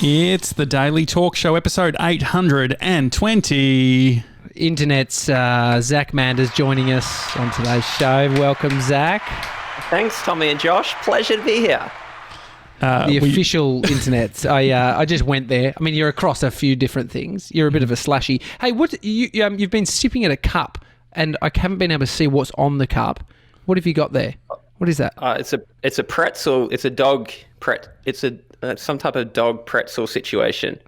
It's the Daily Talk Show, episode 820. Internet's Zach Mander's joining us on today's show. Welcome, Zach. Thanks, Tommy and Josh. Pleasure to be here. The official internet. I just went there. I mean, you're across a few different things. You're a bit of a slushy. Hey, what you've been sipping at a cup, and I haven't been able to see what's on the cup. What have you got there? What is that? It's a pretzel. It's a dog It's some type of dog pretzel situation.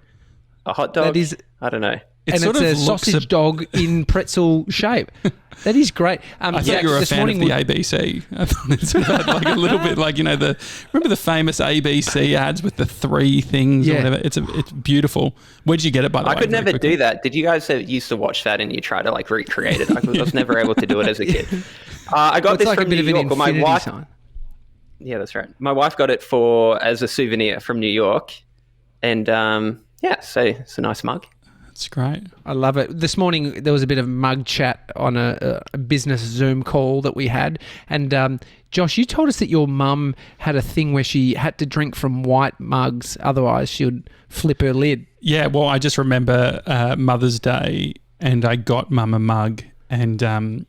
A hot dog. That is, I don't know. It's a sausage dog in pretzel shape. That is great. I thought you were a fan of the ABC. I thought it's like a little bit like, remember the famous ABC ads with the three things or whatever? It's beautiful. Where'd you get it, by the way? I could never do that. Did you guys used to watch that and you try to recreate it? I was never able to do it as a kid. I got this from New York. My wife. Sign. Yeah, that's right. My wife got it as a souvenir from New York. And so it's a nice mug. It's great. I love it. This morning there was a bit of mug chat on a business Zoom call that we had, and Josh, you told us that your mum had a thing where she had to drink from white mugs, otherwise she would flip her lid. Yeah, well, I just remember Mother's Day, and I got Mum a mug, and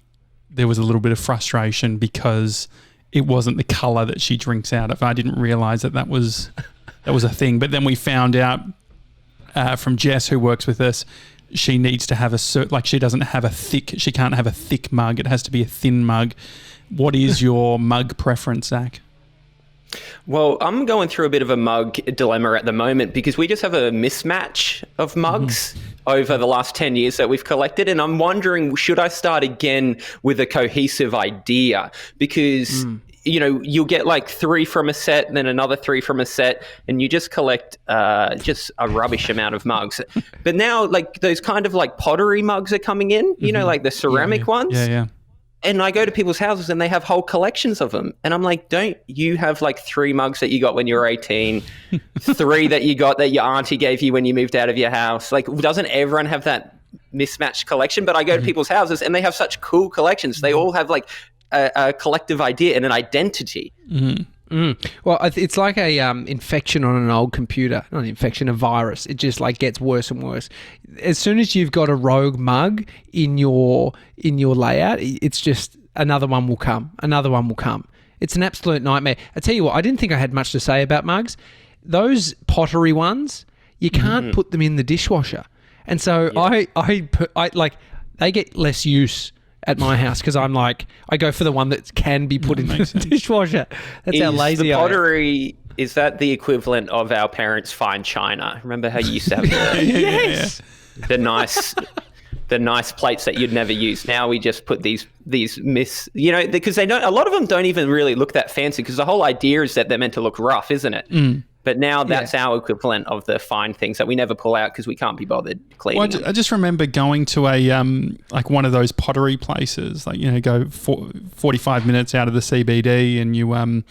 there was a little bit of frustration because it wasn't the colour that she drinks out of. I didn't realise that was a thing, but then we found out. From Jess, who works with us, she needs to have she can't have a thick mug. It has to be a thin mug. What is your mug preference, Zach? Well, I'm going through a bit of a mug dilemma at the moment because we just have a mismatch of mugs over the last 10 years that we've collected. And I'm wondering, should I start again with a cohesive idea? Because... you'll get 3 from a set and then another 3 from a set, and you just collect just a rubbish amount of mugs. But now those kind of pottery mugs are coming in, like the ceramic ones. Yeah. And I go to people's houses and they have whole collections of them. And I'm like, don't you have 3 mugs that you got when you were 18, 3 that you got that your auntie gave you when you moved out of your house? Doesn't everyone have that mismatched collection? But I go to people's houses and they have such cool collections. They all have a collective idea and an identity. Well, it's like a infection on an old computer. Not an infection, a virus. It just gets worse and worse. As soon as you've got a rogue mug in your layout, it's just another one will come. It's an absolute nightmare. I tell you what, I didn't think I had much to say about mugs. Those pottery ones, you can't put them in the dishwasher, and so I they get less use at my house because I'm I go for the one that can be put in the dishwasher. That's how lazy I am. Pottery, is that the equivalent of our parents' fine china? Remember how you used to have the nice plates that you'd never use? Now we just put these because they don't. A lot of them don't even really look that fancy because the whole idea is that they're meant to look rough, isn't it? But now that's our equivalent of the fine things that we never pull out because we can't be bothered cleaning them. I just remember going to a one of those pottery places, go 45 minutes out of the CBD, and you and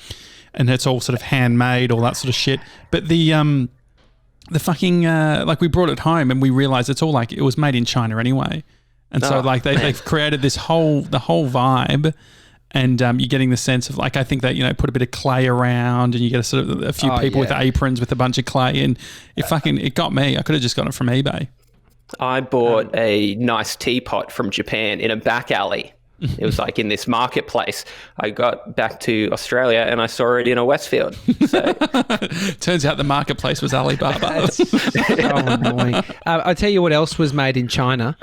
it's all sort of handmade, all that sort of shit. But the fucking we brought it home and we realized it's all it was made in China anyway, and so they've created the whole vibe. And you're getting the sense of I think that put a bit of clay around, and you get a few people with aprons with a bunch of clay, and it got me. I could have just got it from eBay. I bought a nice teapot from Japan in a back alley. It was in this marketplace. I got back to Australia and I saw it in a Westfield. So. Turns out the marketplace was Alibaba. So annoying. I tell you what else was made in China.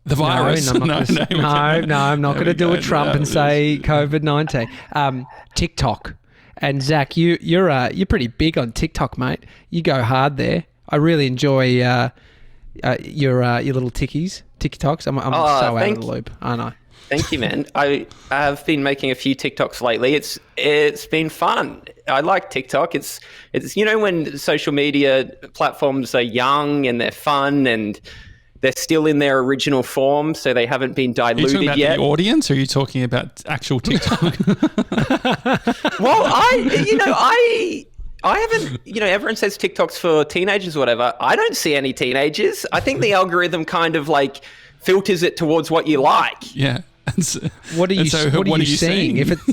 The virus. No, I'm not going to do a Trump and say COVID-19. TikTok. And Zach, you're pretty big on TikTok, mate. You go hard there. I really enjoy your little TikToks. I'm so out of the loop, aren't I? Thank you, man. I have been making a few TikToks lately. It's been fun. I like TikTok. It's when social media platforms are young and they're fun and they're still in their original form, so they haven't been diluted yet. Are you talking about the audience, or are you talking about actual TikTok? Well, I haven't, everyone says TikTok's for teenagers or whatever. I don't see any teenagers. I think the algorithm kind of filters it towards what you like. Yeah. What are you seeing? If it's,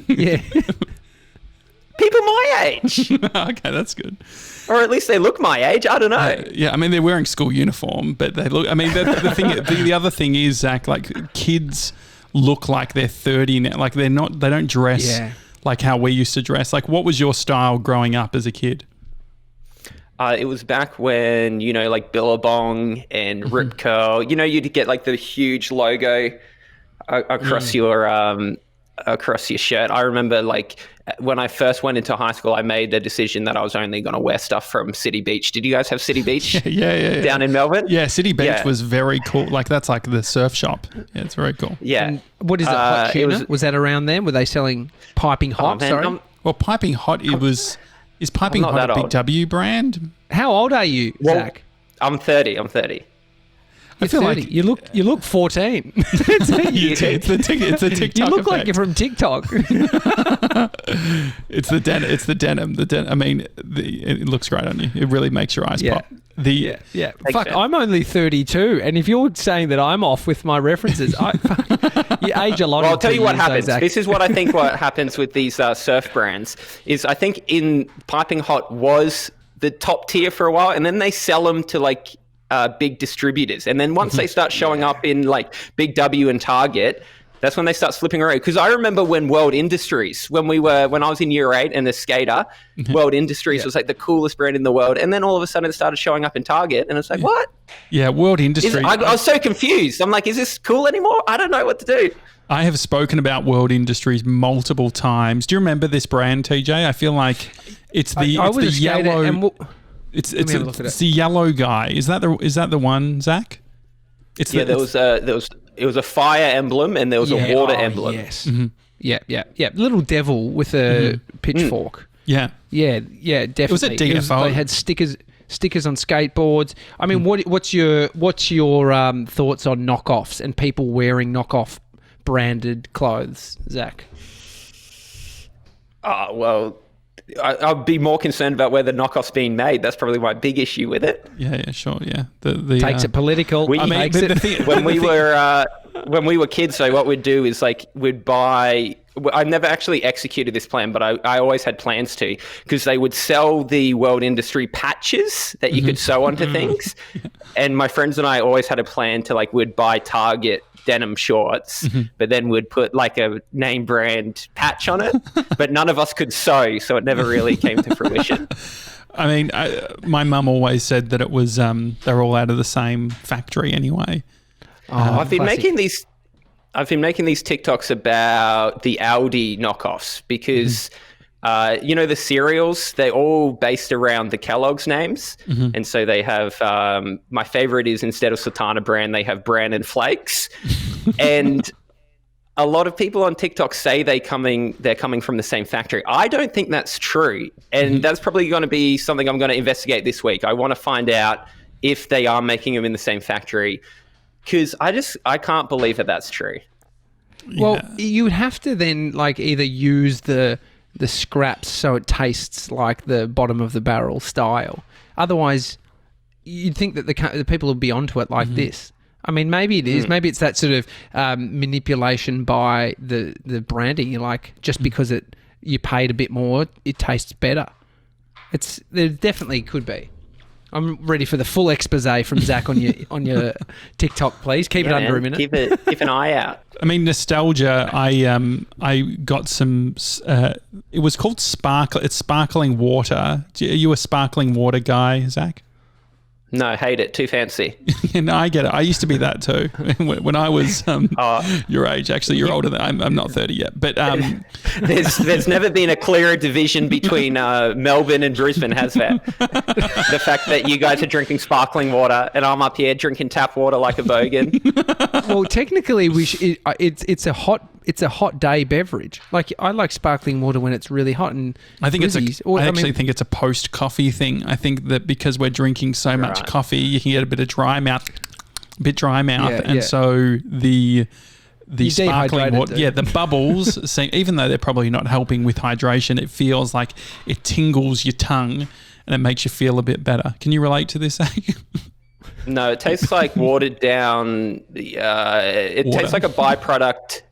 people my my age. Okay, that's good. Or at least they look my age. I don't know. Yeah, I mean, they're wearing school uniform, but they look... I mean, the other thing is, Zach, like, kids look like they're 30 now. Like, they don't dress like how we used to dress. Like, what was your style growing up as a kid? It was back when, like Billabong and Rip Curl, you'd get like the huge logo across your shirt. I remember like when I first went into high school, I made the decision that I was only going to wear stuff from City Beach. Did you guys have City Beach? Yeah. Down in Melbourne? Yeah, City Beach was very cool. Like that's like the surf shop. Yeah, it's very cool. Yeah. And what is it? Hot tuna? Was that around then? Were they selling Piping Hot? Man, well, Piping Hot, Is Piping Hot a Big W brand? How old are you, Zach? I'm 30. You're I feel 30. like you look 14. it's the TikTok. You look effect. like you're from TikTok. It's the denim. I mean, it looks great on you. It really makes your eyes pop. Yeah. Fuck, man. I'm only 32, and if you're saying that I'm off with my references, you age a lot. Well, I'll tell you what happens. Zach. This is what I think what happens with these surf brands is I think in Piping Hot was the top tier for a while, and then they sell them to like big distributors. And then once they start showing up in like Big W and Target, that's when they start slipping away. Because I remember when World Industries, when I was in year 8 and a skater, World Industries was like the coolest brand in the world. And then all of a sudden it started showing up in Target. And it's like, what? Yeah, World Industries. I was so confused. I'm like, is this cool anymore? I don't know what to do. I have spoken about World Industries multiple times. Do you remember this brand, TJ? I feel like it's the yellow. It's the yellow guy. Is that the one, Zach? There was a fire emblem and there was a water emblem. Yes. Mm-hmm. Yeah. Little devil with a pitchfork. Yeah, definitely. Was it DFO? They had stickers on skateboards. I mean, what's your thoughts on knockoffs and people wearing knockoff branded clothes, Zach? Well, I'd be more concerned about where the knockoff's being made. That's probably my big issue with it. Yeah, sure, yeah. Takes it political. When we were kids, so what we'd do is like we'd buy. I never actually executed this plan, but I always had plans to, because they would sell the World Industry patches that you could sew onto things, and my friends and I always had a plan to like we'd buy Target denim shorts, but then we'd put like a name brand patch on it, but none of us could sew, so it never really came to fruition. I mean, my mum always said that it was they're all out of the same factory anyway. I've been making these TikToks about the Aldi knockoffs because the cereals, they're all based around the Kellogg's names. And so they have, my favorite is instead of Sultana brand, they have Bran and Flakes. And a lot of people on TikTok say they're coming from the same factory. I don't think that's true. And that's probably going to be something I'm going to investigate this week. I want to find out if they are making them in the same factory, because I can't believe that that's true. Well, you would have to then like either use the scraps so it tastes like the bottom of the barrel style. Otherwise, you'd think that the people would be onto it like this. I mean, maybe it is. Maybe it's that sort of manipulation by the branding. You're like, just because you paid a bit more, it tastes better. There definitely could be. I'm ready for the full expose from Zach on your TikTok, please. Keep it under a minute. Keep an eye out. I mean, nostalgia. I got some. It was called Sparkle. It's sparkling water. Are you a sparkling water guy, Zach? No, hate it. Too fancy. No, I get it. I used to be that too. When I was your age, actually, you're older than I'm not 30 yet. But there's never been a clearer division between Melbourne and Brisbane, has there? The fact that you guys are drinking sparkling water and I'm up here drinking tap water like a bogan. Well, technically, it's a hot day beverage. Like I like sparkling water when it's really hot, and I think think it's a post coffee thing. I think that because we're drinking so much coffee, you can get a bit dry mouth, so the sparkling water, the bubbles, even though they're probably not helping with hydration, it feels like it tingles your tongue and it makes you feel a bit better. Can you relate to this, Zach? No, it tastes like watered down. It tastes like a byproduct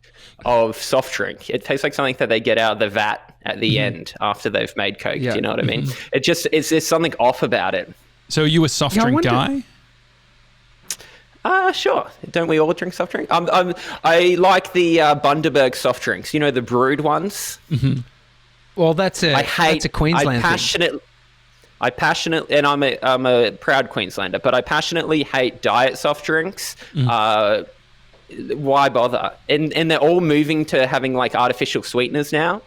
of soft drink. It tastes like something that they get out of the vat at the end after they've made Coke. Yeah. Do you know what I mean? There's something off about it. So are you a soft drink guy? Sure. Don't we all drink soft drink? I like the Bundaberg soft drinks. You know, the brewed ones. Mm-hmm. Well, that's a Queensland thing. I passionately, and I'm a proud Queenslander, but I passionately hate diet soft drinks. Why bother? And they're all moving to having like artificial sweeteners now.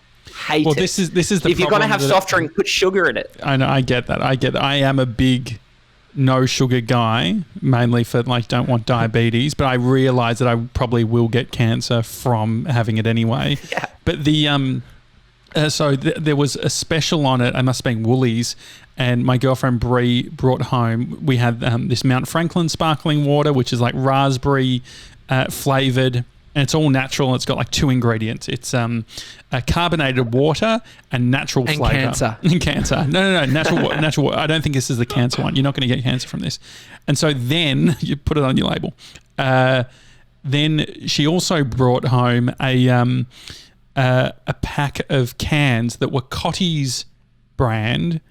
Hate it. This is the if you're gonna have soft drink, put sugar in it. I know. I get that. I am a big no sugar guy, mainly for like don't want diabetes, but I realize that I probably will get cancer from having it anyway. Yeah. But there was a special on it. I must have been Woolies, and my girlfriend Brie brought home. We had this Mount Franklin sparkling water, which is like raspberry flavored, and it's all natural. It's got like 2 ingredients. It's carbonated water and natural flavor. Cancer. Cancer. No. Natural water. I don't think this is the cancer one. You're not going to get cancer from this. And so then you put it on your label. Then she also brought home a pack of cans that were Cotty's brand.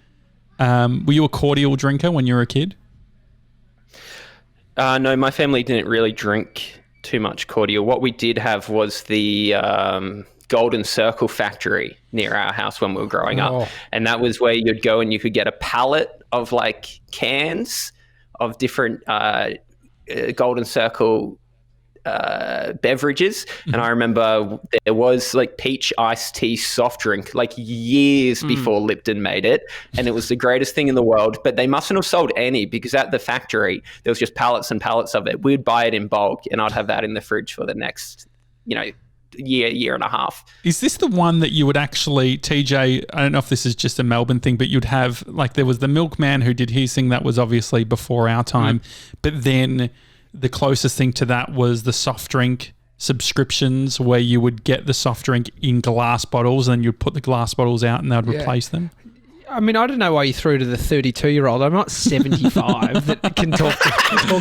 Were you a cordial drinker when you were a kid? No, my family didn't really drink too much cordial. What we did have was the Golden Circle factory near our house when we were growing up. And that was where you'd go and you could get a pallet of like cans of different Golden Circle beverages. And I remember there was like peach iced tea soft drink like years before Lipton made it, and it was the greatest thing in the world. But they mustn't have sold any, because at the factory there was just pallets and pallets of it. We'd buy it in bulk, and I'd have that in the fridge for the next year and a half. Is this the one that you would actually, TJ, I don't know if this is just a Melbourne thing, but you'd have, like, there was the milkman who did his thing that was obviously before our time, but then the closest thing to that was the soft drink subscriptions, where you would get the soft drink in glass bottles and you'd put the glass bottles out and they would replace them. I mean, I don't know why you threw to the 32-year-old. I'm not 75 that can talk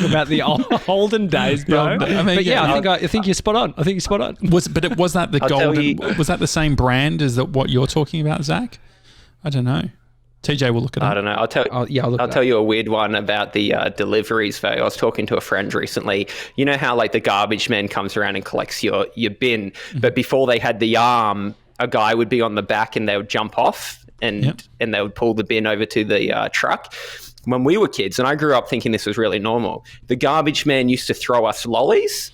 about the olden days, bro. I think you're spot on. Was that the golden? Was that the same brand as what you're talking about, Zach? I don't know. TJ will look it up. I don't know. I'll tell you a weird one about the deliveries, though. I was talking to a friend recently. You know how like the garbage man comes around and collects your bin, but before they had the arm, a guy would be on the back and they would jump off and they would pull the bin over to the truck. When we were kids, and I grew up thinking this was really normal, the garbage man used to throw us lollies.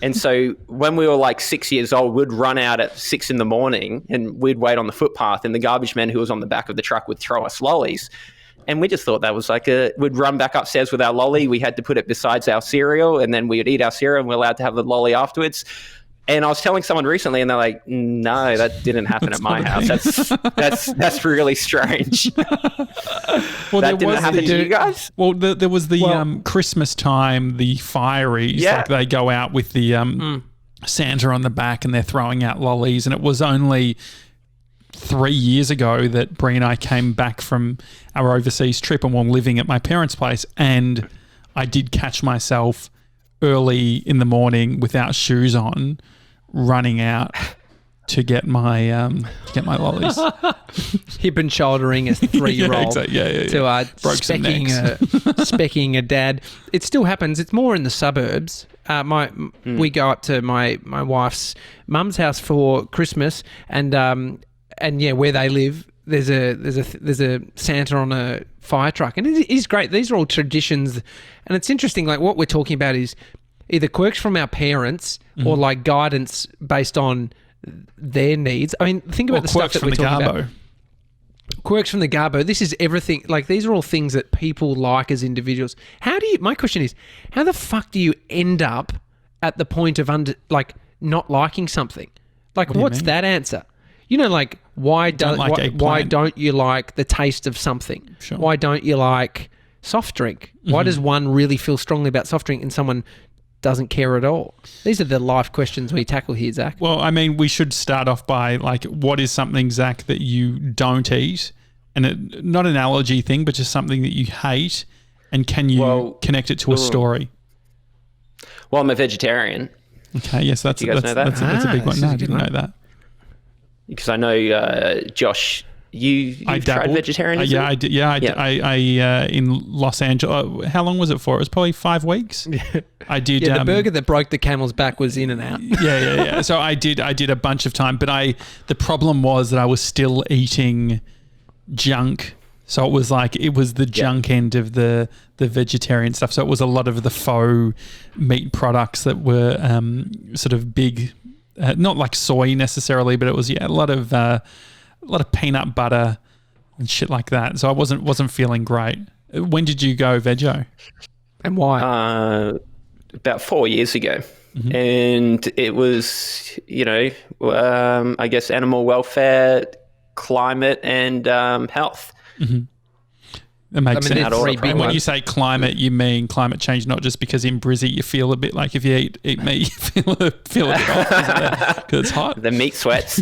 And so when we were like 6 years old, we'd run out at 6 a.m. and we'd wait on the footpath, and the garbage man who was on the back of the truck would throw us lollies. And we just thought that was like we'd run back upstairs with our lolly. We had to put it besides our cereal, and then we'd eat our cereal, and we're allowed to have the lolly afterwards. And I was telling someone recently, and they're like, "No, that didn't happen at my house. That's really strange." Well, that didn't happen to you guys? Well, there was the Christmas time, the fireys. Yeah. Like they go out with the Santa on the back and they're throwing out lollies. And it was only 3 years ago that Brie and I came back from our overseas trip and were living at my parents' place. And I did catch myself early in the morning without shoes on, running out to get my lollies. Hip and shouldering a 3-year-old to specking a dad. It still happens. It's more in the suburbs. We go up to my wife's mum's house for Christmas, and where they live, there's a Santa on a fire truck, and it is great. These are all traditions, and it's interesting. Like what we're talking about is either quirks from our parents or like guidance based on their needs. I mean, think about the stuff that we're talking about. Quirks from the Garbo. This is everything. Like these are all things that people like as individuals. My question is, how the fuck do you end up at the point of not liking something? Like, what's that answer? You know, like why don't you like the taste of something? Sure. Why don't you like soft drink? Why does one really feel strongly about soft drink and someone doesn't care at all? These are the life questions we tackle here, Zach. Well, I mean, we should start off by like, what is something, Zach, that you don't eat? And not an allergy thing, but just something that you hate. And can you connect it to a story? Well, I'm a vegetarian. Okay, yes, that's a big one. No, I didn't know that. Because I know, Josh, you've tried vegetarianism? Yeah, I did. Yeah, I in Los Angeles. How long was it for? It was probably 5 weeks. I did. Yeah, the burger that broke the camel's back was in and out. Yeah. So I did a bunch of time, but the problem was that I was still eating junk. So it was the junk end of the vegetarian stuff. So it was a lot of the faux meat products that were sort of big, not like soy necessarily, but it was a lot of peanut butter and shit like that. So I wasn't feeling great. When did you go veggie? And why? About 4 years ago. Mm-hmm. And it was, I guess animal welfare, climate, and health. Mm-hmm. That makes sense. When you say climate, you mean climate change, not just because in Brizzy you feel a bit like if you eat meat, you feel a bit off because it's hot. The meat sweats.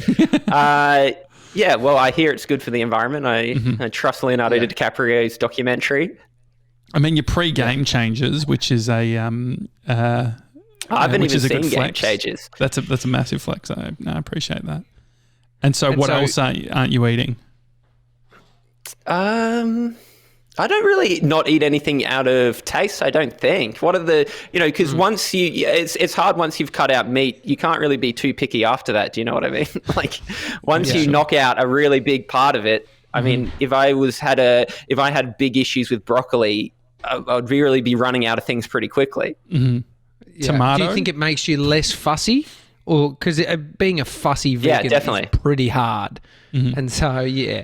Yeah, well, I hear it's good for the environment. I trust Leonardo DiCaprio's documentary. I mean, your pre-game changes, which is a I haven't even seen game changes. That's a massive flex. I appreciate that. And so, what else aren't you eating? I don't really not eat anything out of taste, I don't think. What are the, because once it's hard once you've cut out meat, you can't really be too picky after that. Do you know what I mean? Like once you knock out a really big part of it, I mean, if I had big issues with broccoli, I'd really be running out of things pretty quickly. Mm-hmm. Yeah. Tomato? Do you think it makes you less fussy? Or because being a fussy vegan is pretty hard. Mm-hmm. And so, yeah.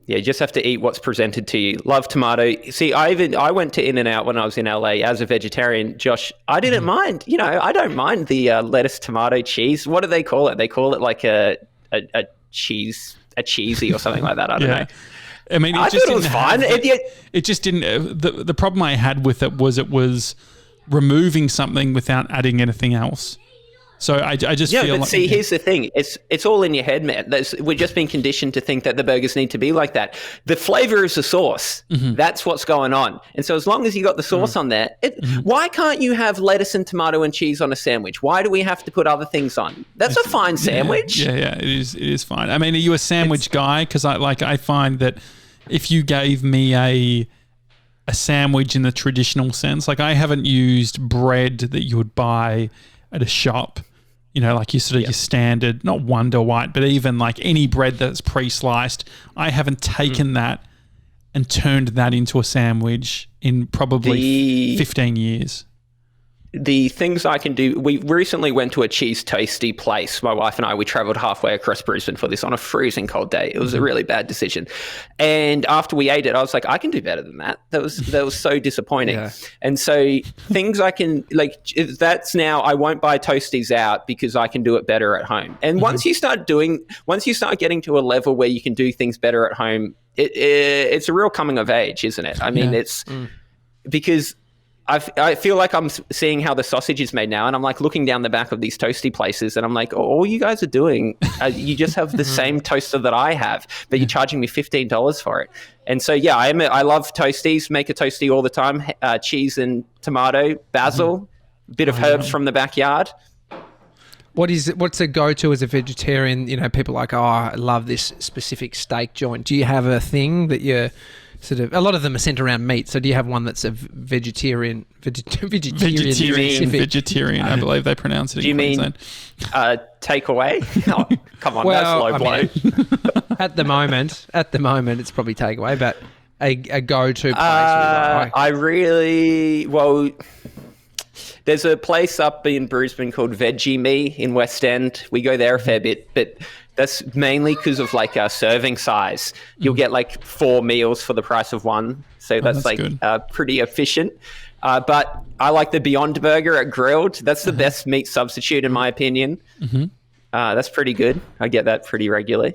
Yeah, you just have to eat what's presented to you. Love tomato. See, I went to In-N-Out when I was in LA as a vegetarian. Josh, I didn't mind. I don't mind the lettuce, tomato, cheese. What do they call it? They call it like a cheesy or something like that. I don't know. I mean, I thought it was fine. It just didn't. The problem I had with it was removing something without adding anything else. So I just feel like... see, here's the thing. It's all in your head, man. We're just being conditioned to think that the burgers need to be like that. The flavor is the sauce. Mm-hmm. That's what's going on. And so as long as you got the sauce on there, why can't you have lettuce and tomato and cheese on a sandwich? Why do we have to put other things on? That's a fine sandwich. Yeah, it is fine. I mean, are you a sandwich guy? Because I find that if you gave me a sandwich in the traditional sense, like I haven't used bread that you would buy at a shop. Like your standard, not Wonder White, but even like any bread that's pre-sliced. I haven't taken that and turned that into a sandwich in probably 15 years. The things I can do, we recently went to a cheese toasty place. My wife and I, we traveled halfway across Brisbane for this on a freezing cold day. It was a really bad decision. And after we ate it, I was like, I can do better than that. That was so disappointing. Yeah. And so things I can, that's now, I won't buy toasties out because I can do it better at home. And once you start getting to a level where you can do things better at home, it's a real coming of age, isn't it? I mean, it's because I feel like I'm seeing how the sausage is made now, and I'm like looking down the back of these toasty places, and I'm like, all you guys are doing, you just have the same toaster that I have, but you're charging me $15 for it. And so, yeah, I love toasties, make a toasty all the time, cheese and tomato, basil, a bit of herbs from the backyard. What's a go-to as a vegetarian? People are like, I love this specific steak joint. Do you have a thing that you're sort of, a lot of them are centered around meat. So do you have one that's a vegetarian, I believe they pronounce it in Queensland. Do you mean takeaway? Oh, come on, that's low blow. At the moment, it's probably takeaway, but a go-to place. There's a place up in Brisbane called Veggie Me in West End. We go there a fair bit, but that's mainly because of serving size. You'll get 4 meals for the price of one. So that's pretty efficient. But I like the Beyond Burger at Grilled. That's the best meat substitute in my opinion. Mm-hmm. That's pretty good. I get that pretty regularly.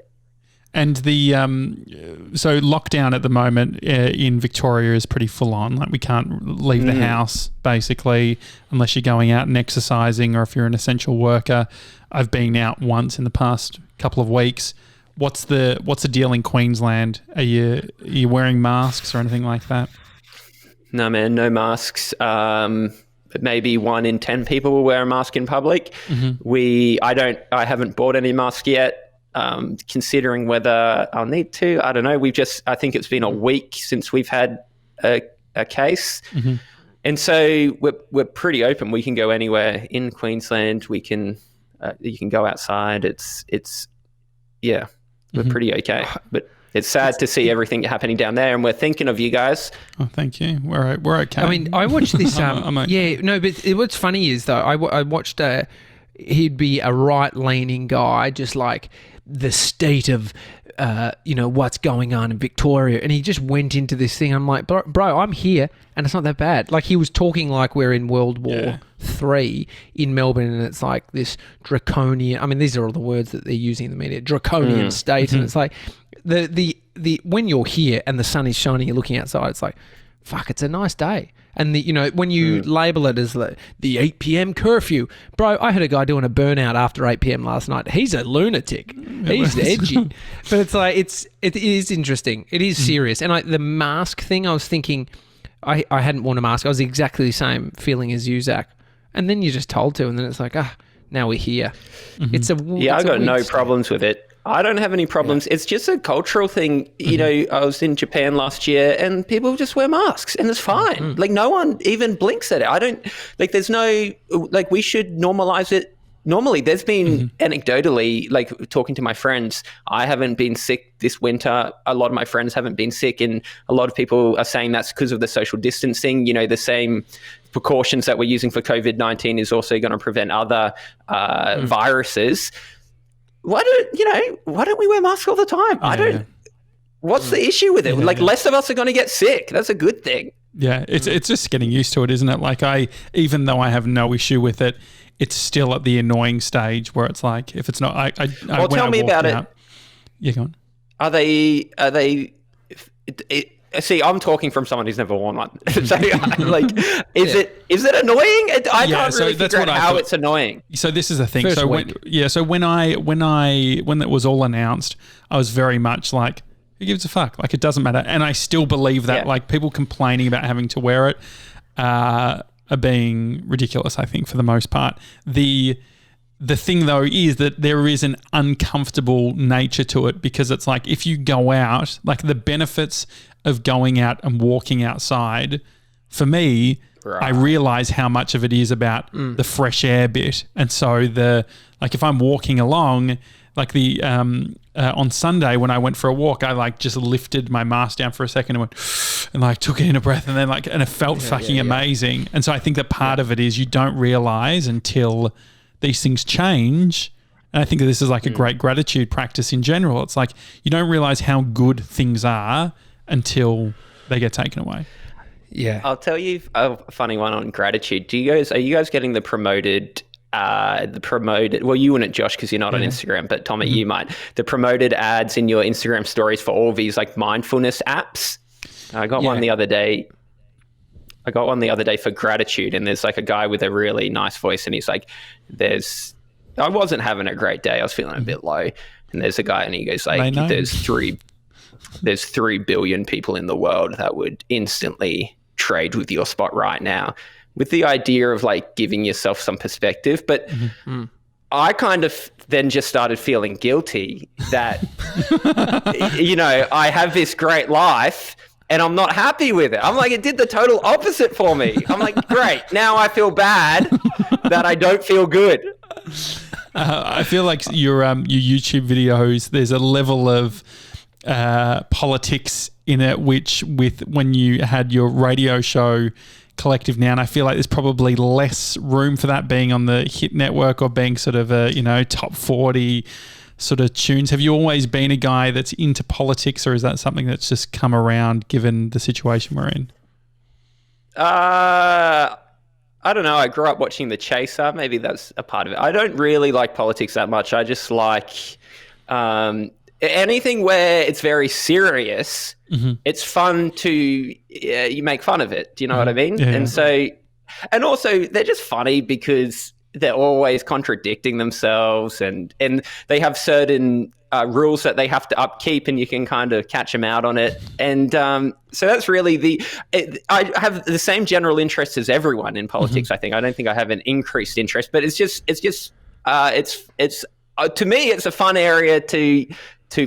And the so lockdown at the moment in Victoria is pretty full on. We can't leave the house basically unless you're going out and exercising, or if you're an essential worker. I've been out once in the past couple of weeks. What's the deal in Queensland? Are you wearing masks or anything like that? No, man, no masks. Maybe 1 in 10 people will wear a mask in public. Mm-hmm. I haven't bought any mask yet. considering whether I'll need to. I don't know. I think it's been a week since we've had a case. Mm-hmm. And so we're pretty open. We can go anywhere in Queensland. We can, you can go outside. We're pretty okay. But it's sad to see everything happening down there, and we're thinking of you guys. Oh, thank you. We're okay. I mean, I watched this. I'm okay. But what's funny is though, I watched. He'd be a right-leaning guy, just like the state of, what's going on in Victoria, and he just went into this thing. I'm like, bro, I'm here, and it's not that bad. Like, he was talking like we're in World War III in Melbourne, and it's like this draconian. I mean, these are all the words that they're using in the media. Draconian state, and it's like the when you're here and the sun is shining, you're looking outside. It's like, fuck, it's a nice day. And when you label it as the 8 p.m. curfew, bro, I heard a guy doing a burnout after 8 p.m. last night. He's a lunatic. He's edgy. But it's like, it is interesting. It is serious. And the mask thing, I was thinking, I hadn't worn a mask. I was exactly the same feeling as you, Zach. And then you're just told to, and then it's like, now we're here. Mm-hmm. I got no problems with it. I don't have any problems. Yeah. It's just a cultural thing. You know, I was in Japan last year and people just wear masks and it's fine. Like, no one even blinks at it. There's no, we should normalize it. Normally, there's been anecdotally, like, talking to my friends, I haven't been sick this winter. A lot of my friends haven't been sick, and a lot of people are saying that's because of the social distancing. You know, the same precautions that we're using for COVID-19 is also going to prevent other viruses. Why don't we wear masks all the time? What's the issue with it? Less of us are going to get sick. That's a good thing. Yeah, it's just getting used to it, isn't it? Like, even though I have no issue with it, it's still at the annoying stage where it's like, if it's not, well, tell me about it. Yeah, go on. Are they? See, I'm talking from someone who's never worn one. So, is it annoying? I can't really figure out how it's annoying. So this is the thing. When it was all announced, I was very much like, who gives a fuck? Like, it doesn't matter. And I still believe that. Like, people complaining about having to wear it are being ridiculous, I think, for the most part. The thing, though, is that there is an uncomfortable nature to it, because it's like, if you go out, like, the benefits of going out and walking outside, for me, I realize how much of it is about the fresh air bit. And so if I'm walking along, like on Sunday when I went for a walk, I just lifted my mask down for a second and went and took it in a breath, and then and it felt amazing. And so I think that part of it is you don't realize until these things change. And I think that this is like a great gratitude practice in general. It's like, you don't realize how good things are until they get taken away. Yeah. I'll tell you a funny one on gratitude. Are you guys getting the promoted, well, you wouldn't, Josh, because you're not on Instagram, but Tommy, you might, the promoted ads in your Instagram stories for all these mindfulness apps? I got one the other day. For gratitude, and there's a guy with a really nice voice, and he's like, I wasn't having a great day. I was feeling a bit low. And there's a guy, and he goes there's 3 billion people in the world that would instantly trade with your spot right now, with the idea of giving yourself some perspective. But I kind of then just started feeling guilty that, I have this great life and I'm not happy with it. I'm like, it did the total opposite for me. I'm like, great. Now I feel bad that I don't feel good. I feel like your YouTube videos, there's a level of politics in it, when you had your radio show Collective Noun, I feel like there's probably less room for that being on the Hit Network or being sort of a top 40 sort of tunes. Have you always been a guy that's into politics, or is that something that's just come around given the situation we're in? I don't know. I grew up watching The Chaser. Maybe that's a part of it. I don't really like politics that much. I just like anything where it's very serious. It's fun to you make fun of it. Do you know what I mean? Yeah. And also they're just funny because they're always contradicting themselves, and they have certain rules that they have to upkeep, and you can kind of catch them out on it. And so that's really I have the same general interest as everyone in politics. I think I don't think I have an increased interest, but it's to me, it's a fun area to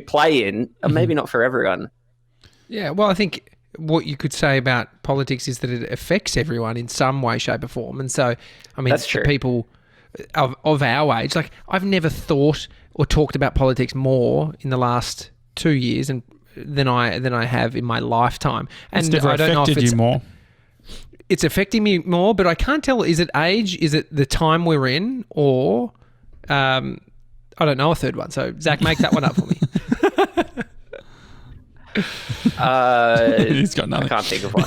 play in. Maybe not for everyone. Yeah, well, I think what you could say about politics is that it affects everyone in some way, shape, or form. And so, I mean, That's true. People of our age, like I've never thought or talked about politics more in the last 2 years than I have in my lifetime. And It's never I don't know if affected you more. it's affecting me more, but I can't tell. Is it age? Is it the time we're in? Or I don't know a third one. So Zach, make that one up for me. He's got nothing. I can't think of one.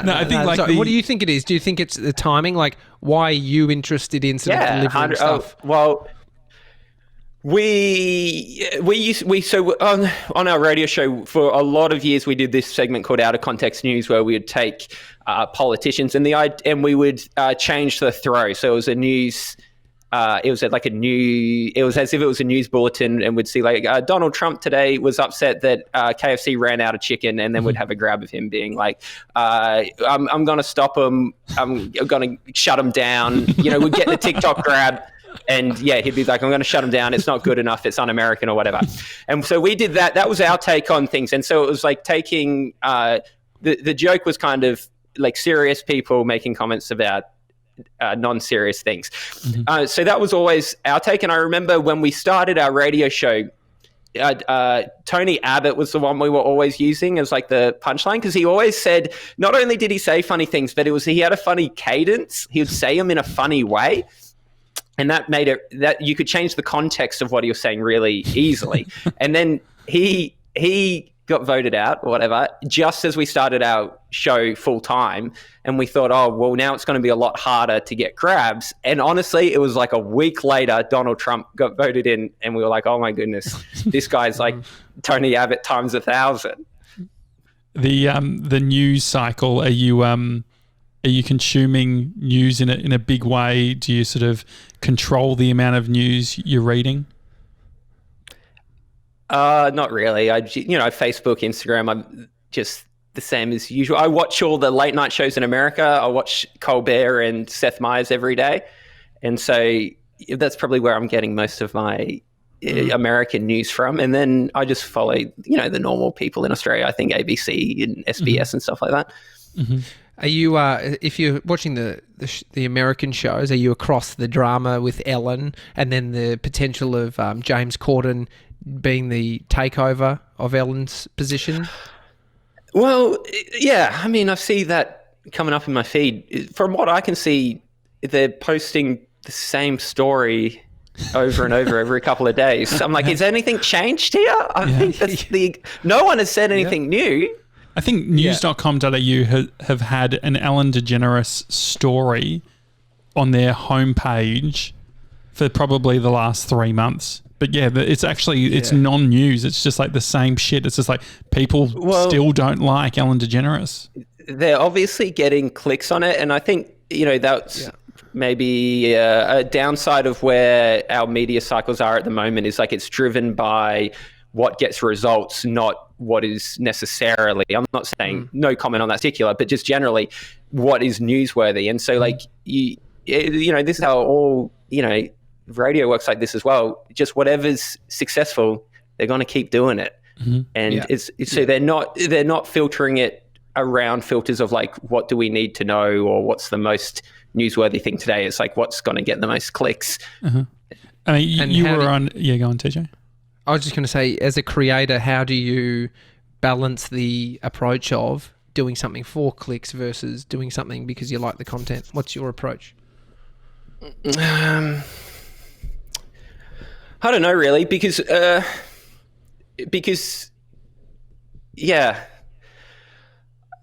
I think what do you think it is? Do you think it's the timing? Like, why are you interested in sort of delivering stuff? Well, so on our radio show for a lot of years we did this segment called Out of Context News, where we would take politicians and we would change the throw. So it was a news. It was as if it was a news bulletin, and we'd see like Donald Trump today was upset that KFC ran out of chicken, and then we'd have a grab of him being like, I'm going to stop him. I'm going to shut him down. We'd get the TikTok grab. And yeah, he'd be like, I'm going to shut him down. It's not good enough. It's un-American or whatever. And so we did that. That was our take on things. And so it was like taking the joke was kind of like serious people making comments about non-serious things. Mm-hmm. So that was always our take. And I remember when we started our radio show, Tony Abbott was the one we were always using as like the punchline, because he always said, not only did he say funny things, but he had a funny cadence. He would say them in a funny way. And that made it that you could change the context of what he was saying really easily. And then he got voted out or whatever, just as we started our show full time. And we thought, oh, well, now it's going to be a lot harder to get grabs. And honestly, it was like a week later, Donald Trump got voted in, and we were like, oh my goodness, this guy's like Tony Abbott times 1,000. The news cycle, are you consuming news in a big way? Do you sort of control the amount of news you're reading? Not really. Facebook, Instagram, I'm just the same as usual. I watch all the late night shows in America. I watch Colbert and Seth Meyers every day. And so that's probably where I'm getting most of my American news from. And then I just follow, the normal people in Australia. I think ABC and SBS and stuff like that. Mm-hmm. Are you, if you're watching the American shows, are you across the drama with Ellen and then the potential of James Corden being the takeover of Ellen's position? Well, yeah. I mean, I see that coming up in my feed. From what I can see, they're posting the same story over and over every couple of days. I'm like, is anything changed here? I think that's no one has said anything new. I think news.com.au have had an Ellen DeGeneres story on their homepage for probably the last 3 months. But yeah, it's actually, it's non-news. It's just like the same shit. It's just like people still don't like Ellen DeGeneres. They're obviously getting clicks on it. And I think, that's maybe a downside of where our media cycles are at the moment is like it's driven by what gets results, not what is necessarily, I'm not saying no comment on that particular, but just generally what is newsworthy. And so like, this is how all, radio works like this as well. Just whatever's successful, they're going to keep doing it. Mm-hmm. And so they're not filtering it around filters of like, what do we need to know or what's the most newsworthy thing today? It's like, what's going to get the most clicks. Uh-huh. I mean, you were on, go on, TJ. I was just going to say, as a creator, how do you balance the approach of doing something for clicks versus doing something because you like the content? What's your approach? I don't know, really, because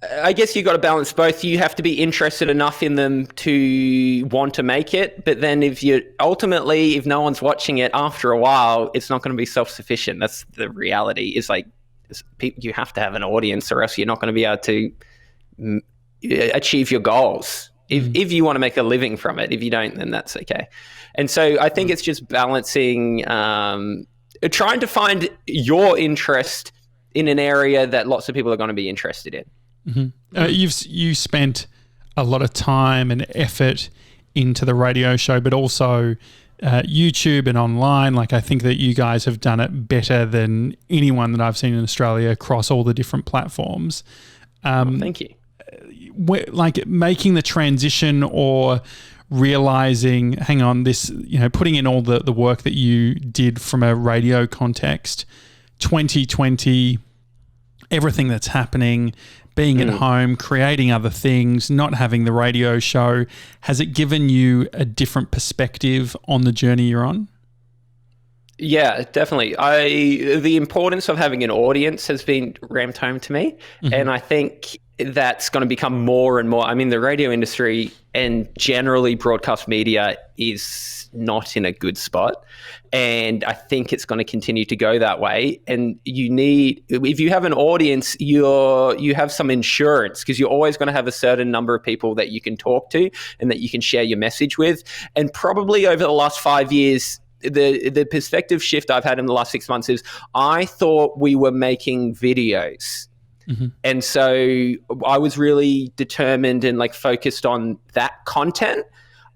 I guess you got to balance both. You have to be interested enough in them to want to make it, but then if no one's watching it after a while, it's not going to be self-sufficient. That's the reality. It's like you have to have an audience, or else you're not going to be able to achieve your goals. If you want to make a living from it. If you don't, then that's okay. And so I think it's just balancing, trying to find your interest in an area that lots of people are going to be interested in. Mm-hmm. You spent a lot of time and effort into the radio show, but also YouTube and online. Like, I think that you guys have done it better than anyone that I've seen in Australia across all the different platforms. Thank you. Like making the transition or realizing, hang on, this, putting in all the work that you did from a radio context, 2020, everything that's happening, being at home, creating other things, not having the radio show, has it given you a different perspective on the journey you're on? Yeah, definitely. The importance of having an audience has been rammed home to me. And I think that's going to become more and more. I mean, the radio industry and generally broadcast media is not in a good spot. And I think it's going to continue to go that way. And if you have an audience, you have some insurance, because you're always going to have a certain number of people that you can talk to and that you can share your message with. And probably over the last 5 years, the perspective shift I've had in the last 6 months is I thought we were making videos. And so I was really determined and focused on that content.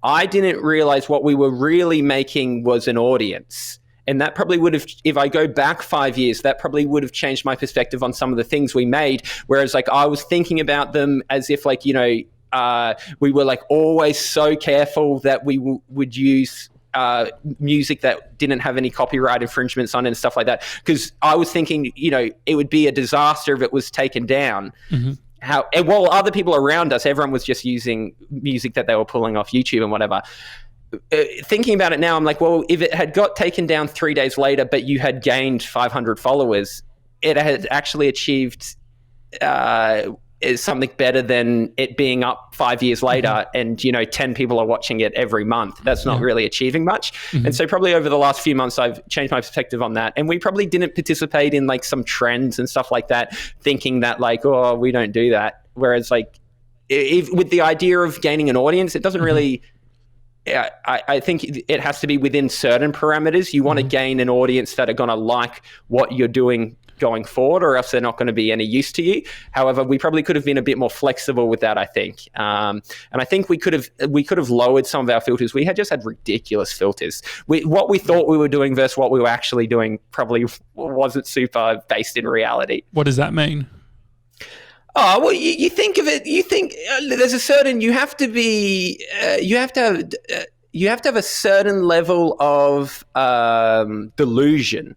I didn't realize what we were really making was an audience. And that probably would have, if I go back 5 years, that probably would have changed my perspective on some of the things we made. Whereas I was thinking about them as if we were always so careful that we would use music that didn't have any copyright infringements on it and stuff like that, because I was thinking it would be a disaster if it was taken down. While other people around us, everyone was just using music that they were pulling off YouTube and whatever. Thinking about it now, I'm like, well, if it had got taken down 3 days later but you had gained 500 followers, it had actually achieved is something better than it being up 5 years later and 10 people are watching it every month. That's not really achieving much. And so probably over the last few months I've changed my perspective on that, and we probably didn't participate in some trends and stuff like that, thinking that oh, we don't do that. Whereas if with the idea of gaining an audience, it doesn't really I think it has to be within certain parameters. You want to gain an audience that are going to like what you're doing going forward, or else they're not going to be any use to you. However, we probably could have been a bit more flexible with that, I think. And I think we could have lowered some of our filters. We had just had ridiculous filters. What we thought we were doing versus what we were actually doing probably wasn't super based in reality. What does that mean? Oh, well, you think of it, you think there's a certain, you have to have a certain level of delusion.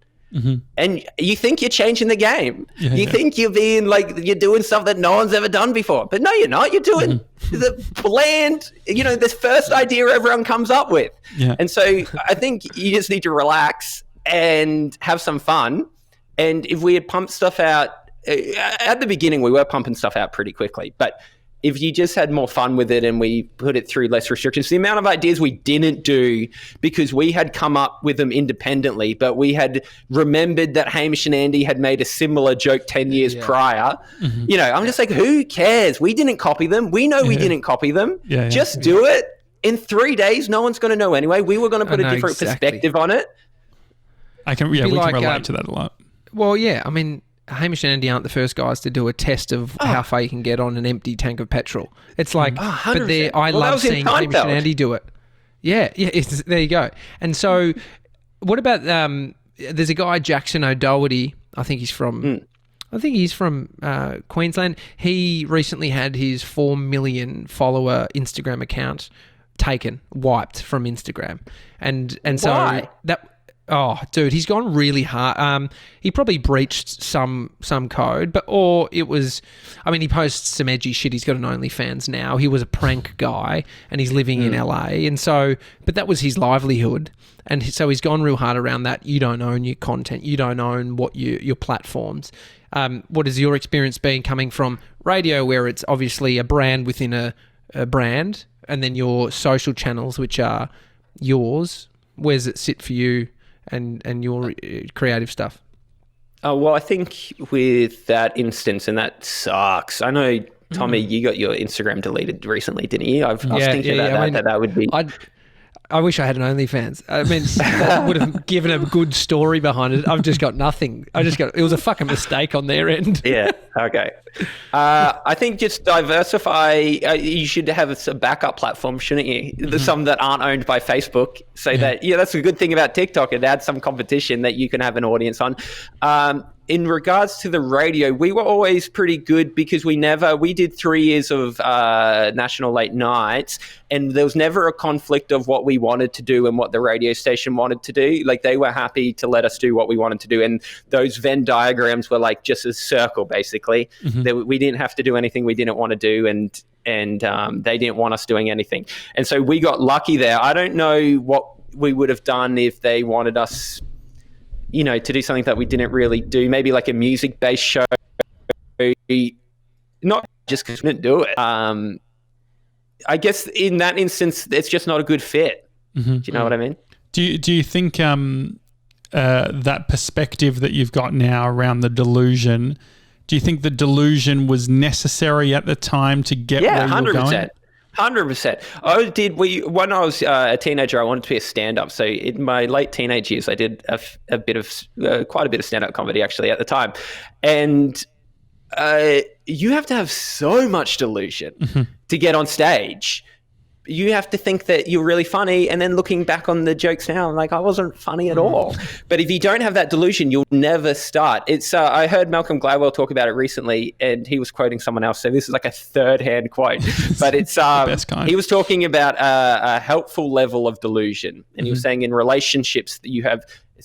And you think you're changing the game. You think you're being you're doing stuff that no one's ever done before. But no, you're not. You're doing the bland, this first idea everyone comes up with. And so I think you just need to relax and have some fun. And if we had pumped stuff out, at the beginning, we were pumping stuff out pretty quickly. But if you just had more fun with it and we put it through less restrictions, the amount of ideas we didn't do because we had come up with them independently, but we had remembered that Hamish and Andy had made a similar joke 10 years prior. I'm just who cares? We didn't copy them. We know we didn't copy them. Just do it. In 3 days, no one's going to know anyway. We were going to put a different perspective on it. We can relate to that a lot. Well, yeah, I mean, Hamish and Andy aren't the first guys to do a test of how far you can get on an empty tank of petrol. It's but I love seeing Hamish and Andy do it. Yeah, there you go. And so what about, there's a guy, Jackson O'Doherty, I think he's from Queensland. He recently had his 4 million follower Instagram account wiped from Instagram. And so why? Oh, dude, he's gone really hard. He probably breached some code, he posts some edgy shit. He's got an OnlyFans now. He was a prank guy and he's living in LA. And so, but that was his livelihood. And so he's gone real hard around that. You don't own your content. You don't own your platforms. What has your experience been coming from radio, where it's obviously a brand within a brand, and then your social channels, which are yours? Where does it sit for you and your creative stuff? Well, I think with that instance, and that sucks. I know, Tommy, you got your Instagram deleted recently, didn't you? I was thinking about that would be... I wish I had an OnlyFans. I mean, that would have given a good story behind it. I've just got nothing. It was a fucking mistake on their end. Yeah. Okay. I think just diversify. You should have a backup platform, shouldn't you? There's some that aren't owned by Facebook, so that that's a good thing about TikTok. It adds some competition that you can have an audience on. In regards to the radio, we were always pretty good because we did 3 years of national late nights, and there was never a conflict of what we wanted to do and what the radio station wanted to do. Like, they were happy to let us do what we wanted to do, and those Venn diagrams were like just a circle, basically. We didn't have to do anything we didn't want to do, and they didn't want us doing anything. And so we got lucky there. I don't know what we would have done if they wanted us, to do something that we didn't really do, maybe like a music-based show, not just because we didn't do it. I guess in that instance, it's just not a good fit. Do you know what I mean? Do you think that perspective that you've got now around the delusion, do you think the delusion was necessary at the time to get where you were going? 100%. When I was a teenager, I wanted to be a stand-up. So in my late teenage years, I did quite a bit of stand-up comedy actually at the time. And you have to have so much delusion to get on stage. You have to think that you're really funny, and then looking back on the jokes now, I'm like, I wasn't funny at all. But if you don't have that delusion, you'll never start. It's I heard Malcolm Gladwell talk about it recently, and he was quoting someone else, so this is like a third-hand quote. But it's best kind. He was talking about a helpful level of delusion, and he was saying in relationships that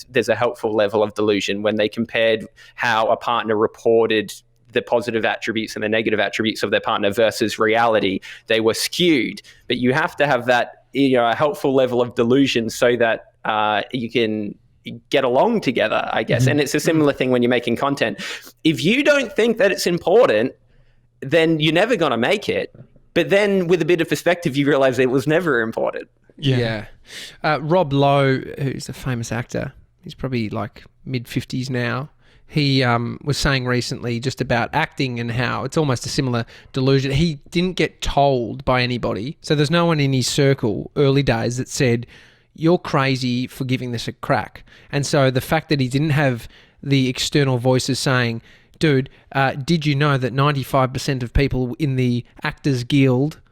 there's a helpful level of delusion when they compared how a partner reported the positive attributes and the negative attributes of their partner versus reality. They were skewed, but you have to have that, a helpful level of delusion so that you can get along together, I guess. And it's a similar thing when you're making content. If you don't think that it's important, then you're never going to make it. But then with a bit of perspective, you realize it was never important. Yeah. Rob Lowe, who's a famous actor, he's probably like mid-50s now. He was saying recently just about acting and how it's almost a similar delusion. He didn't get told by anybody. So there's no one in his circle early days that said, you're crazy for giving this a crack. And so the fact that he didn't have the external voices saying, dude, did you know that 95% of people in the Actors Guild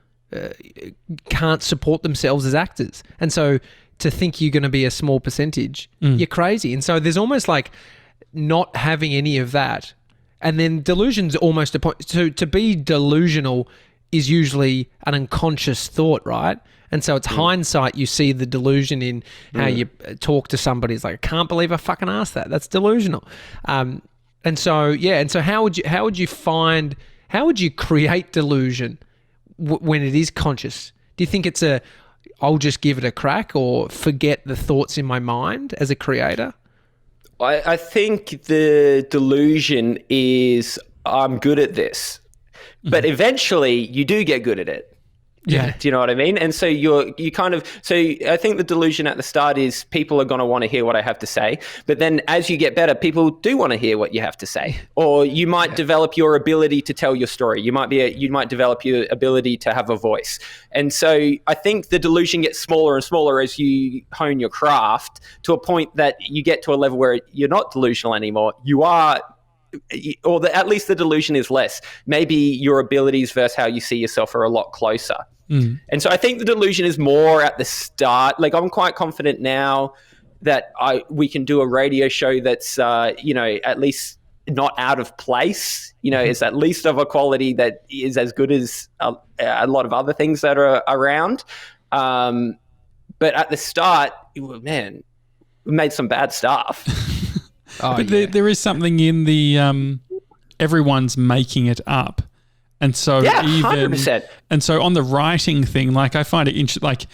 can't support themselves as actors? And so to think you're going to be a small percentage, you're crazy. And so there's almost like not having any of that, and then delusion's almost a point. To be delusional is usually an unconscious thought, right? And so it's hindsight. You see the delusion in how you talk to somebody. It's like, I can't believe I fucking asked that. That's delusional. And so how would you create delusion when it is conscious? Do you think it's I'll just give it a crack, or forget the thoughts in my mind as a creator? I think the delusion is, I'm good at this, but eventually you do get good at it. Yeah. Do you know what I mean? And so you I think the delusion at the start is people are going to want to hear what I have to say. But then as you get better, people do want to hear what you have to say. Or you might develop your ability to tell your story. You might develop your ability to have a voice. And so I think the delusion gets smaller and smaller as you hone your craft to a point that you get to a level where you're not delusional anymore. You are, at least the delusion is less. Maybe your abilities versus how you see yourself are a lot closer. And so I think the delusion is more at the start. Like, I'm quite confident now that we can do a radio show that's, at least not out of place, is at least of a quality that is as good as a lot of other things that are around. But at the start, man, we made some bad stuff. But there is something in the everyone's making it up. And so 100%. And so on the writing thing, like, I find it interesting, like,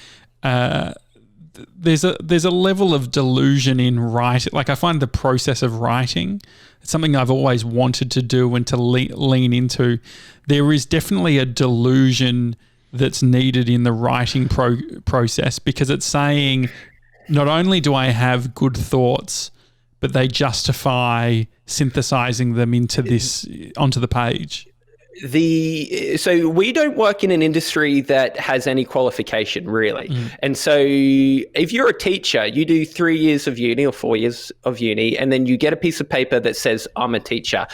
there's a level of delusion in writing. Like, I find the process of writing, it's something I've always wanted to do and to lean into. There is definitely a delusion that's needed in the writing process, because it's saying, not only do I have good thoughts, but they justify synthesizing them onto the page. So we don't work in an industry that has any qualification really. And so if you're a teacher, you do 3 years of uni or 4 years of uni, and then you get a piece of paper that says I'm a teacher.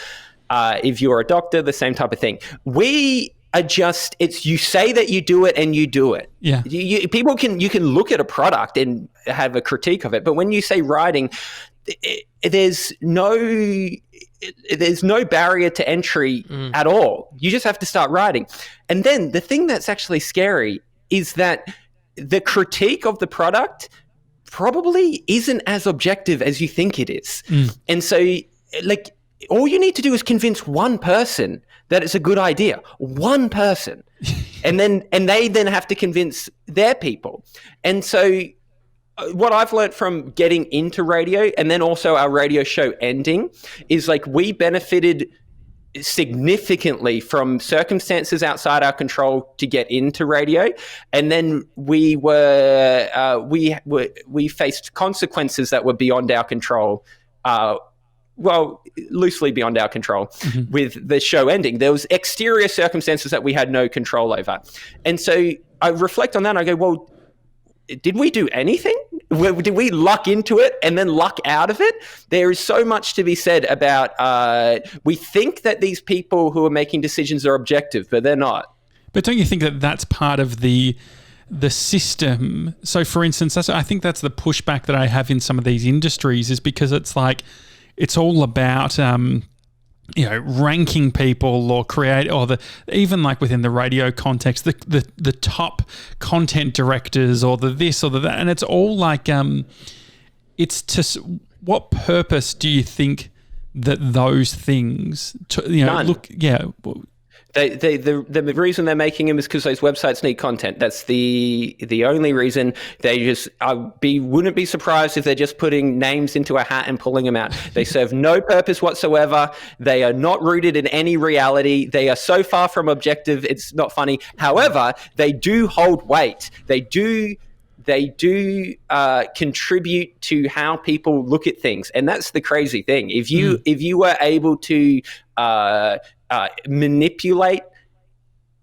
If you're a doctor, the same type of thing. We are just, it's, you say that you do it and you do it. Yeah. You can look at a product and have a critique of it, but when you say writing, there's no barrier to entry at all. You just have to start writing. And then the thing that's actually scary is that the critique of the product probably isn't as objective as you think it is. And so, like, all you need to do is convince one person that it's a good idea. One person. and they then have to convince their people. And so what I've learned from getting into radio, and then also our radio show ending, is like we benefited significantly from circumstances outside our control to get into radio, and then we faced consequences that were beyond our control. Well, loosely beyond our control with the show ending. There was exterior circumstances that we had no control over. And so I reflect on that and I go, well, did we do anything? Did we luck into it and then luck out of it? There is so much to be said about, we think that these people who are making decisions are objective, but they're not. But don't you think that that's part of the system? So for instance, I think that's the pushback that I have in some of these industries, is because it's like, it's all about, ranking people or even like within the radio context, the top content directors or the this or the that. And it's all like, it's to what purpose do you think that those things, None. look, yeah. The reason they're making them is because those websites need content. That's the only reason. They just wouldn't be surprised if they're just putting names into a hat and pulling them out. They serve no purpose whatsoever. They are not rooted in any reality. They are so far from objective, it's not funny. However, they do hold weight. They do contribute to how people look at things, and that's the crazy thing. If you were able to manipulate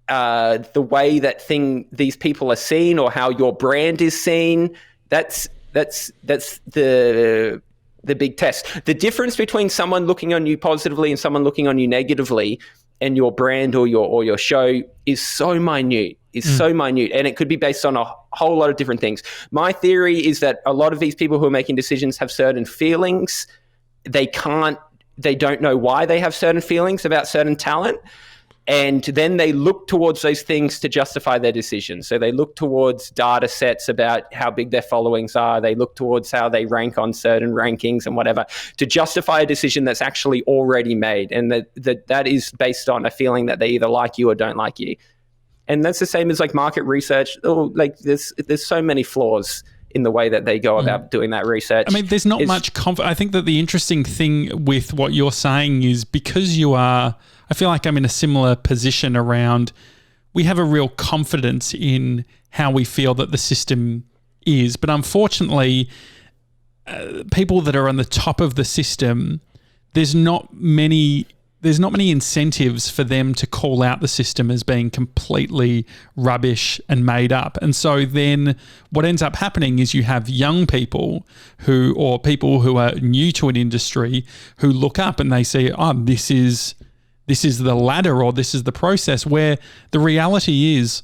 the way that these people are seen or how your brand is seen, that's the big test. The difference between someone looking on you positively and someone looking on you negatively and your brand or your show is so minute. So minute, and it could be based on a whole lot of different things. My theory is that a lot of these people who are making decisions have certain feelings. They don't know why they have certain feelings about certain talent. And then they look towards those things to justify their decisions. So they look towards data sets about how big their followings are. They look towards how they rank on certain rankings and whatever to justify a decision that's actually already made. And that is based on a feeling that they either like you or don't like you. And that's the same as like market research. Like there's so many flaws in the way that they go about doing that research. I mean, there's not much I think that the interesting thing with what you're saying is because I feel like I'm in a similar position around, we have a real confidence in how we feel that the system is. But unfortunately, people that are on the top of the system, there's not many incentives for them to call out the system as being completely rubbish and made up. And so then what ends up happening is you have young people or people who are new to an industry who look up and they say, oh, this is the ladder or this is the process, where the reality is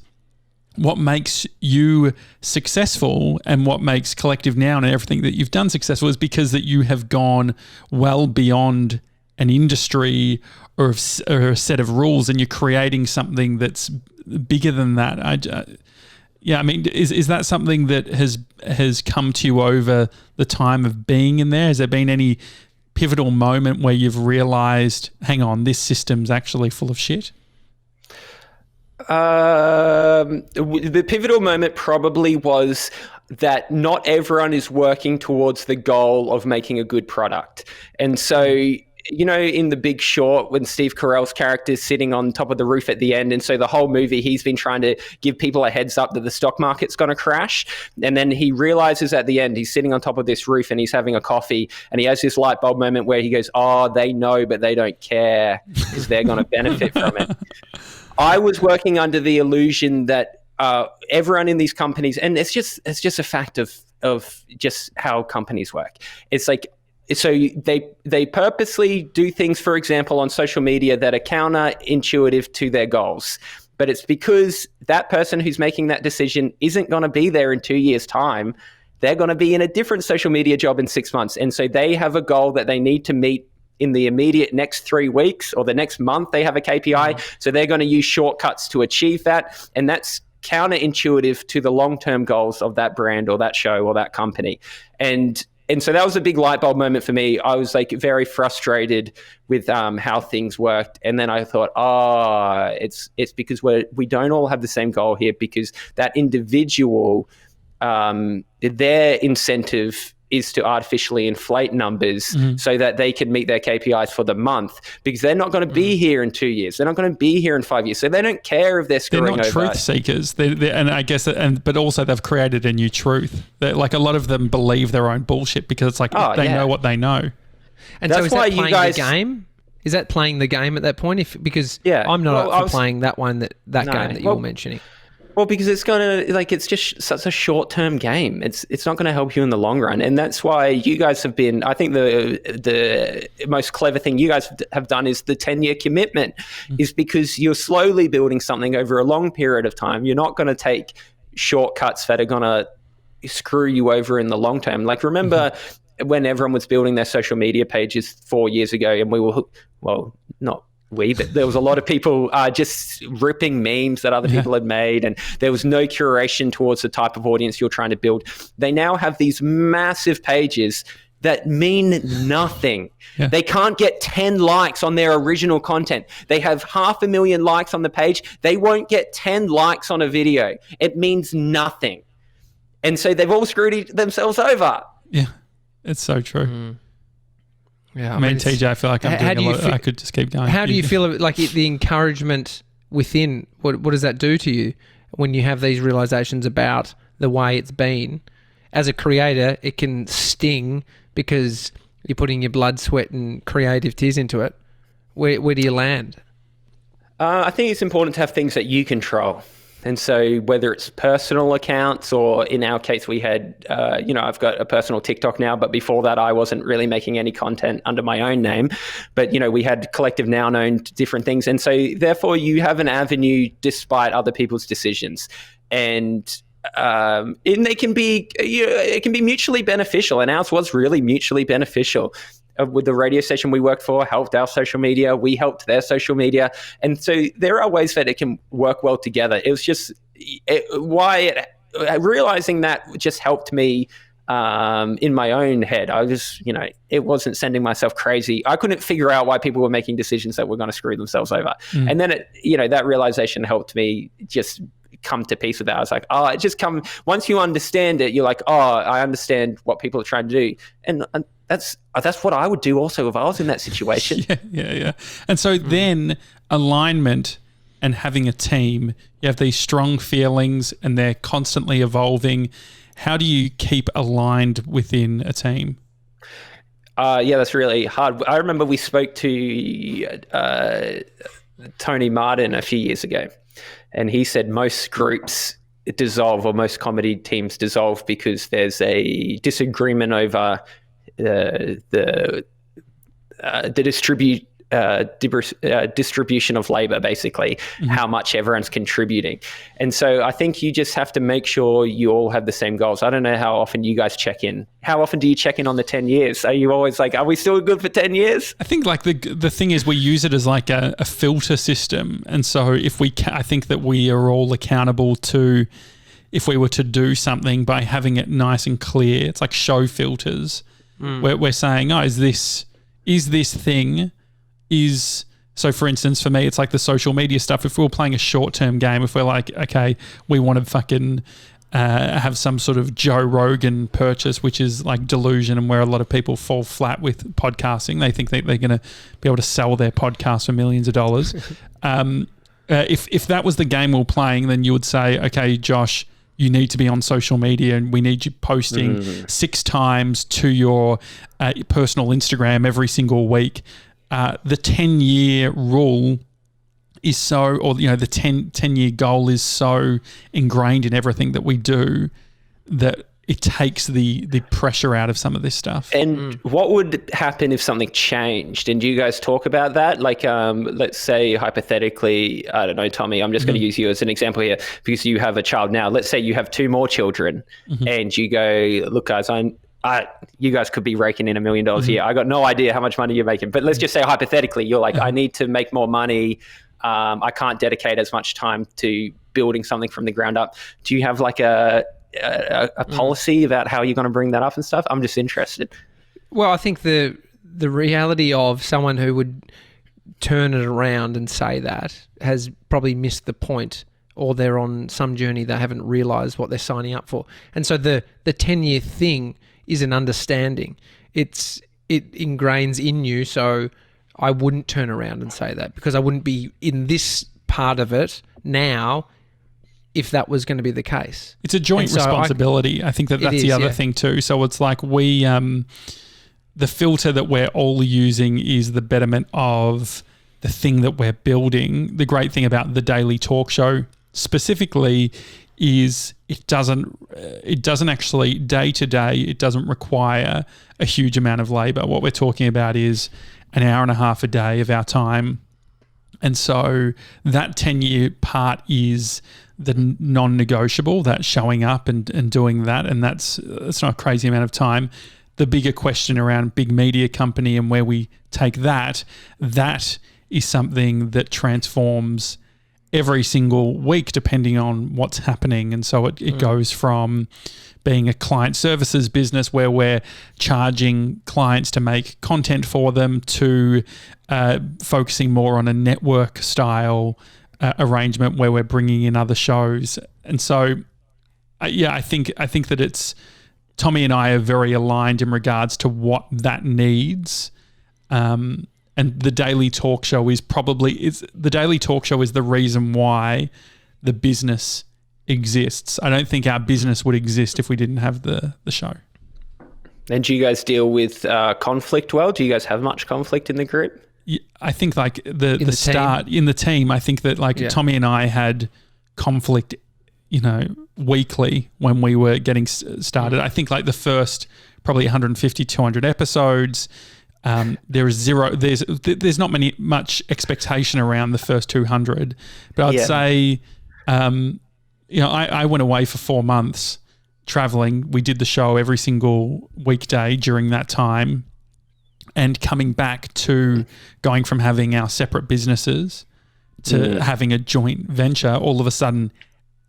what makes you successful and what makes Collective Noun and everything that you've done successful is because that you have gone well beyond an industry or a set of rules, and you're creating something that's bigger than that. I mean, is that something that has come to you over the time of being in there? Has there been any pivotal moment where you've realized, hang on, this system's actually full of shit? The pivotal moment probably was that not everyone is working towards the goal of making a good product. And so in The Big Short, when Steve Carell's character is sitting on top of the roof at the end, and so the whole movie he's been trying to give people a heads up that the stock market's going to crash, and then he realizes at the end he's sitting on top of this roof and he's having a coffee, and he has this light bulb moment where he goes, "Oh, they know, but they don't care because they're going to benefit from it." I was working under the illusion that everyone in these companies, and it's just a fact of just how companies work. It's like, so they purposely do things, for example, on social media that are counterintuitive to their goals. But it's because that person who's making that decision isn't going to be there in 2 years' time. They're going to be in a different social media job in 6 months. And so they have a goal that they need to meet in the immediate next 3 weeks, or the next month they have a KPI. So they're going to use shortcuts to achieve that. And that's counterintuitive to the long-term goals of that brand or that show or that company. And so that was a big light bulb moment for me. I was like very frustrated with how things worked. And then I thought, it's because we don't all have the same goal here, because that individual, their incentive is to artificially inflate numbers so that they can meet their KPIs for the month, because they're not going to be here in 2 years. They're not going to be here in 5 years. So they don't care if they're screwing over. They're not truth seekers. And I guess, but also they've created a new truth. Like a lot of them believe their own bullshit because it's like they know what they know. And that's so is why that playing the game? Is that playing the game at that point? Because I'm not up for playing that one, that game that you're mentioning. Well, because it's it's just such a short-term game. It's not going to help you in the long run. And that's why you guys have been, I think the most clever thing you guys have done is the 10-year commitment, is because you're slowly building something over a long period of time. You're not going to take shortcuts that are going to screw you over in the long term. Like, remember when everyone was building their social media pages 4 years ago, and we were, but there was a lot of people just ripping memes that other people had made, and there was no curation towards the type of audience you're trying to build. They now have these massive pages that mean nothing. Yeah. They can't get 10 likes on their original content. They have 500,000 likes on the page. They won't get 10 likes on a video. It means nothing. And so they've all screwed themselves over. Yeah, it's so true. Yeah, I mean, TJ, I feel like I'm doing a lot. I could just keep going. How do you feel like the encouragement within? What does that do to you when you have these realizations about the way it's been? As a creator, it can sting because you're putting your blood, sweat, and creative tears into it. Where do you land? I think it's important to have things that you control. And so whether it's personal accounts, or in our case, we had, I've got a personal TikTok now, but before that, I wasn't really making any content under my own name. But, we had Collective Noun owned different things. And so therefore you have an avenue despite other people's decisions. And it can be mutually beneficial. And ours was really mutually beneficial. With the radio station we worked for, helped our social media, we helped their social media. And so there are ways that it can work well together. It was just realizing that just helped me in my own head. I was, it wasn't sending myself crazy. I couldn't figure out why people were making decisions that were going to screw themselves over. And then that realization helped me just come to peace with that. I was like, it just once you understand it, you're like, I understand what people are trying to do. And that's what I would do also if I was in that situation. Yeah. And so then alignment and having a team, you have these strong feelings and they're constantly evolving. How do you keep aligned within a team? That's really hard. I remember we spoke to Tony Martin a few years ago, and he said most groups dissolve, or most comedy teams dissolve, because there's a disagreement over the distribution of labor, basically, how much everyone's contributing. And so I think you just have to make sure you all have the same goals. I don't know how often you guys check in. How often do you check in on the 10 years? Are you always like, are we still good for 10 years? I think like the thing is we use it as like a filter system. And so if I think that we are all accountable to, if we were to do something by having it nice and clear, it's like show filters. We're saying, is this thing, so for instance, for me, it's like the social media stuff. If we were playing a short-term game, if we're like, okay, we want to fucking have some sort of Joe Rogan purchase, which is like Delusion, and where a lot of people fall flat with podcasting. They think that they're going to be able to sell their podcast for millions of dollars. If that was the game we were playing, then you would say, okay, Josh, you need to be on social media, and we need you posting 6 times to your personal Instagram every single week. The 10-year rule is so, or the 10-year goal is so ingrained in everything that we do that it takes the pressure out of some of this stuff. And what would happen if something changed? And do you guys talk about that? Like, let's say hypothetically, I don't know, Tommy, I'm just going to use you as an example here because you have a child now. Let's say you have 2 more children and you go, look, guys, you guys could be raking in $1 million a year. I got no idea how much money you're making, but let's just say hypothetically, you're like, I need to make more money. I can't dedicate as much time to building something from the ground up. Do you have like a policy about how you're going to bring that up and stuff? I'm just interested. Well, I think the reality of someone who would turn it around and say that has probably missed the point, or they're on some journey they haven't realised what they're signing up for. And so the 10-year thing is an understanding. It ingrains in you, so I wouldn't turn around and say that because I wouldn't be in this part of it now if that was going to be the case. It's a joint responsibility. I think that's the other thing too. So it's like we, the filter that we're all using is the betterment of the thing that we're building. The great thing about the Daily Talk Show specifically is it doesn't actually day to day, it doesn't require a huge amount of labor. What we're talking about is an hour and a half a day of our time. And so that 10-year part is the non-negotiable, that showing up and doing that. And it's not a crazy amount of time. The bigger question around big media company and where we take that is something that transforms every single week depending on what's happening. And so it goes from being a client services business where we're charging clients to make content for them to focusing more on a network style arrangement where we're bringing in other shows. And so, I think that it's Tommy and I are very aligned in regards to what that needs. And the Daily Talk Show is the reason why the business exists. I don't think our business would exist if we didn't have the show. And do you guys deal with conflict well? Do you guys have much conflict in the group? Yeah, I think like the start in the team, I think that Tommy and I had conflict, weekly when we were getting started. I think like the first probably 150, 200 episodes, there's not much expectation around the first 200, but I'd say, I went away for 4 months traveling. We did the show every single weekday during that time, and coming back to going from having our separate businesses to having a joint venture, all of a sudden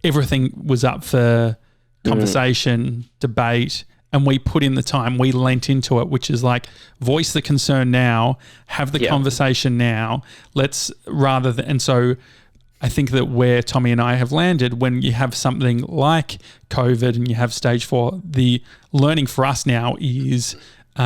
everything was up for conversation, debate, and we put in the time. We lent into it, which is like voice the concern now, have the conversation now. And so I think that where Tommy and I have landed, when you have something like COVID and you have stage 4, the learning for us now is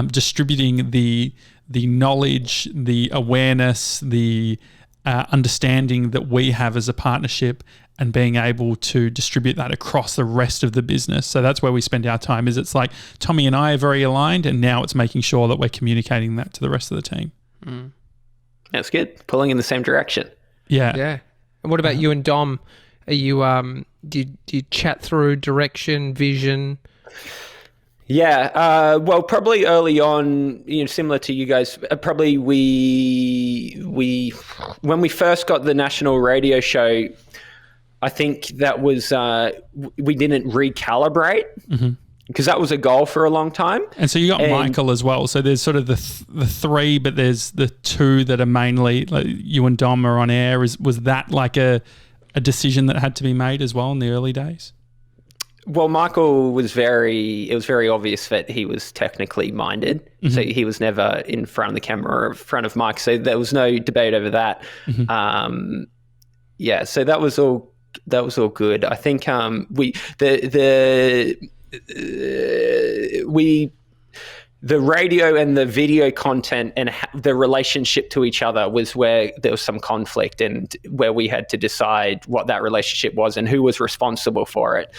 distributing the knowledge, the awareness, the understanding that we have as a partnership, and being able to distribute that across the rest of the business. So that's where we spend our time. It's like Tommy and I are very aligned, and now it's making sure that we're communicating that to the rest of the team. That's good. Pulling in the same direction. Yeah. And what about you and Dom? Are you do you chat through direction, vision? Yeah, well, probably early on, similar to you guys, probably we when we first got the national radio show, I think that was we didn't recalibrate because that was a goal for a long time. And so you got Michael as well. So there's sort of the 3, but there's the 2 that are mainly like you and Dom are on air. Was that like a decision that had to be made as well in the early days? Well, Michael it was very obvious that he was technically minded. So he was never in front of the camera or in front of Mike. So there was no debate over that. So that was all all good. I think the radio and the video content and the relationship to each other was where there was some conflict, and where we had to decide what that relationship was and who was responsible for it.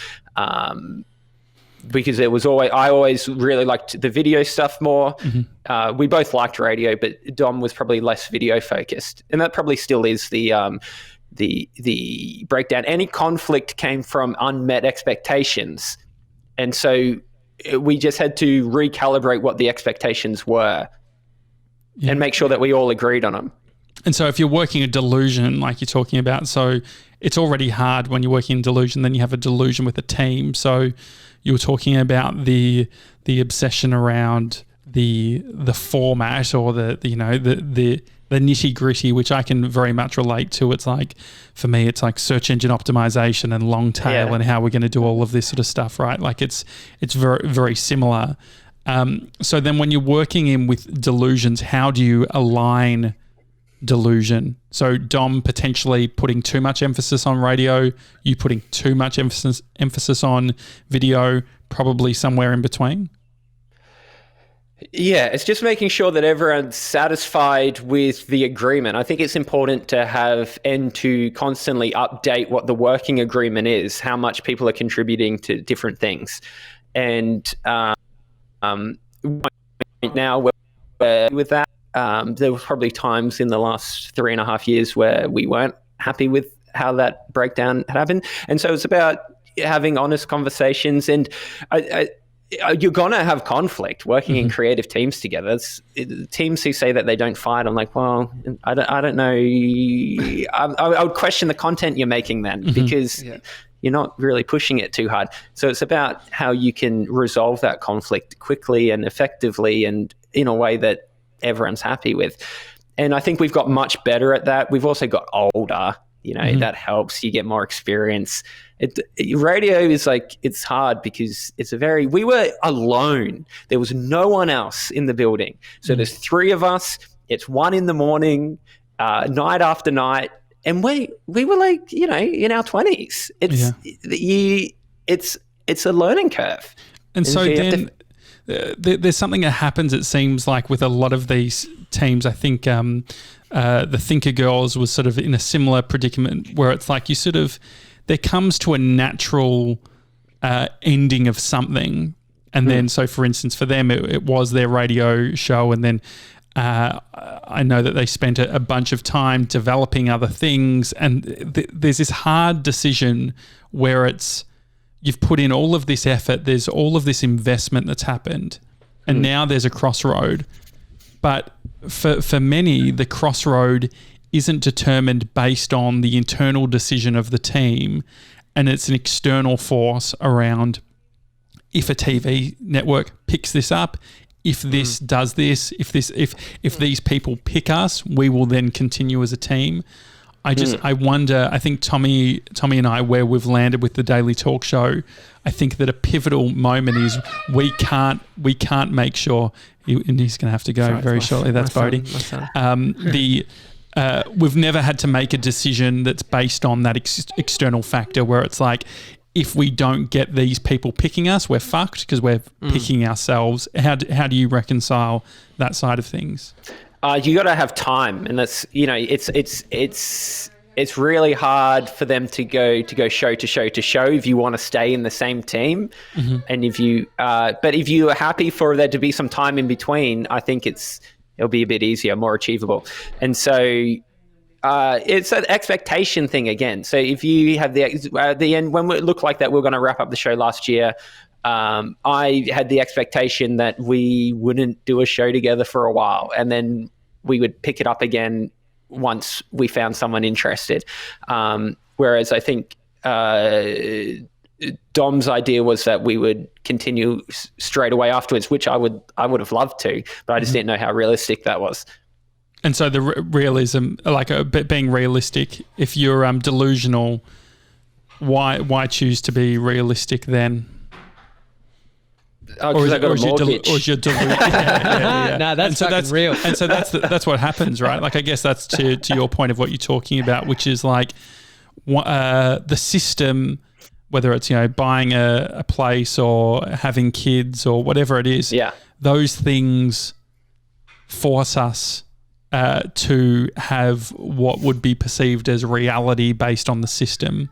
Because I always really liked the video stuff more. Mm-hmm. We both liked radio, but Dom was probably less video focused, and that probably still is the breakdown. Any conflict came from unmet expectations, and so we just had to recalibrate what the expectations were and make sure that we all agreed on them. And so if you're working a delusion, like you're talking about, so it's already hard when you're working in delusion, then you have a delusion with a team. So you were talking about the obsession around the format, or the nitty gritty, which I can very much relate to. It's like, for me, it's like search engine optimization and long tail and how we're going to do all of this sort of stuff, right? Like it's very, very similar. So then when you're working in with delusions, how do you align delusion? So Dom potentially putting too much emphasis on radio, you putting too much emphasis on video, probably somewhere in between. Yeah, it's just making sure that everyone's satisfied with the agreement. I think it's important to have and to constantly update what the working agreement is, how much people are contributing to different things. And now we're with that. There were probably times in the last 3.5 years where we weren't happy with how that breakdown had happened. And so it's about having honest conversations, and you're going to have conflict working in creative teams together. Teams who say that they don't fight, I'm like, well, I don't know. I would question the content you're making then, because you're not really pushing it too hard. So it's about how you can resolve that conflict quickly and effectively, and in a way that everyone's happy with. And I think we've got much better at that. We've also got older, that helps. You get more experience. Radio is like, it's hard because we were alone. There was no one else in the building. So there's 3 of us. It's 1 a.m, night after night. And we were like, in our 20s. It's a learning curve. And so then there's something that happens, it seems like, with a lot of these teams. I think the Thinker Girls was sort of in a similar predicament, where it's like there comes to a natural ending of something. And then, so for instance, for them, it was their radio show. And then I know that they spent a bunch of time developing other things. And there's this hard decision where you've put in all of this effort, there's all of this investment that's happened, and now there's a crossroad. But for many, the crossroad isn't determined based on the internal decision of the team, and it's an external force around, if a TV network picks this up, if this does this, if these people pick us, we will then continue as a team. I wonder, I think Tommy and I, where we've landed with the Daily Talk Show, I think that a pivotal moment is we can't make sure, and he's going to have to go very shortly. That's Bodie. We've never had to make a decision that's based on that external factor, where it's like, if we don't get these people picking us, we're fucked because we're picking ourselves. How do you reconcile that side of things? You got to have time, and that's it's really hard for them to go show to show to show if you want to stay in the same team, and if you but if you are happy for there to be some time in between, I think it'll be a bit easier, more achievable. And so it's an expectation thing again. So if you have the end, when it looked like that we were going to wrap up the show last year, I had the expectation that we wouldn't do a show together for a while, and then we would pick it up again once we found someone interested. Whereas I think Dom's idea was that we would continue straight away afterwards, which I would have loved to, but I just didn't know how realistic that was. And so the realism, like being realistic, if you're delusional, why choose to be realistic then? Or is your delusion? No, that's real. And so that's what happens, right? Like, I guess that's to your point of what you're talking about, which is like, the system, whether it's, buying a place or having kids or whatever it is, those things force us to have what would be perceived as reality based on the system.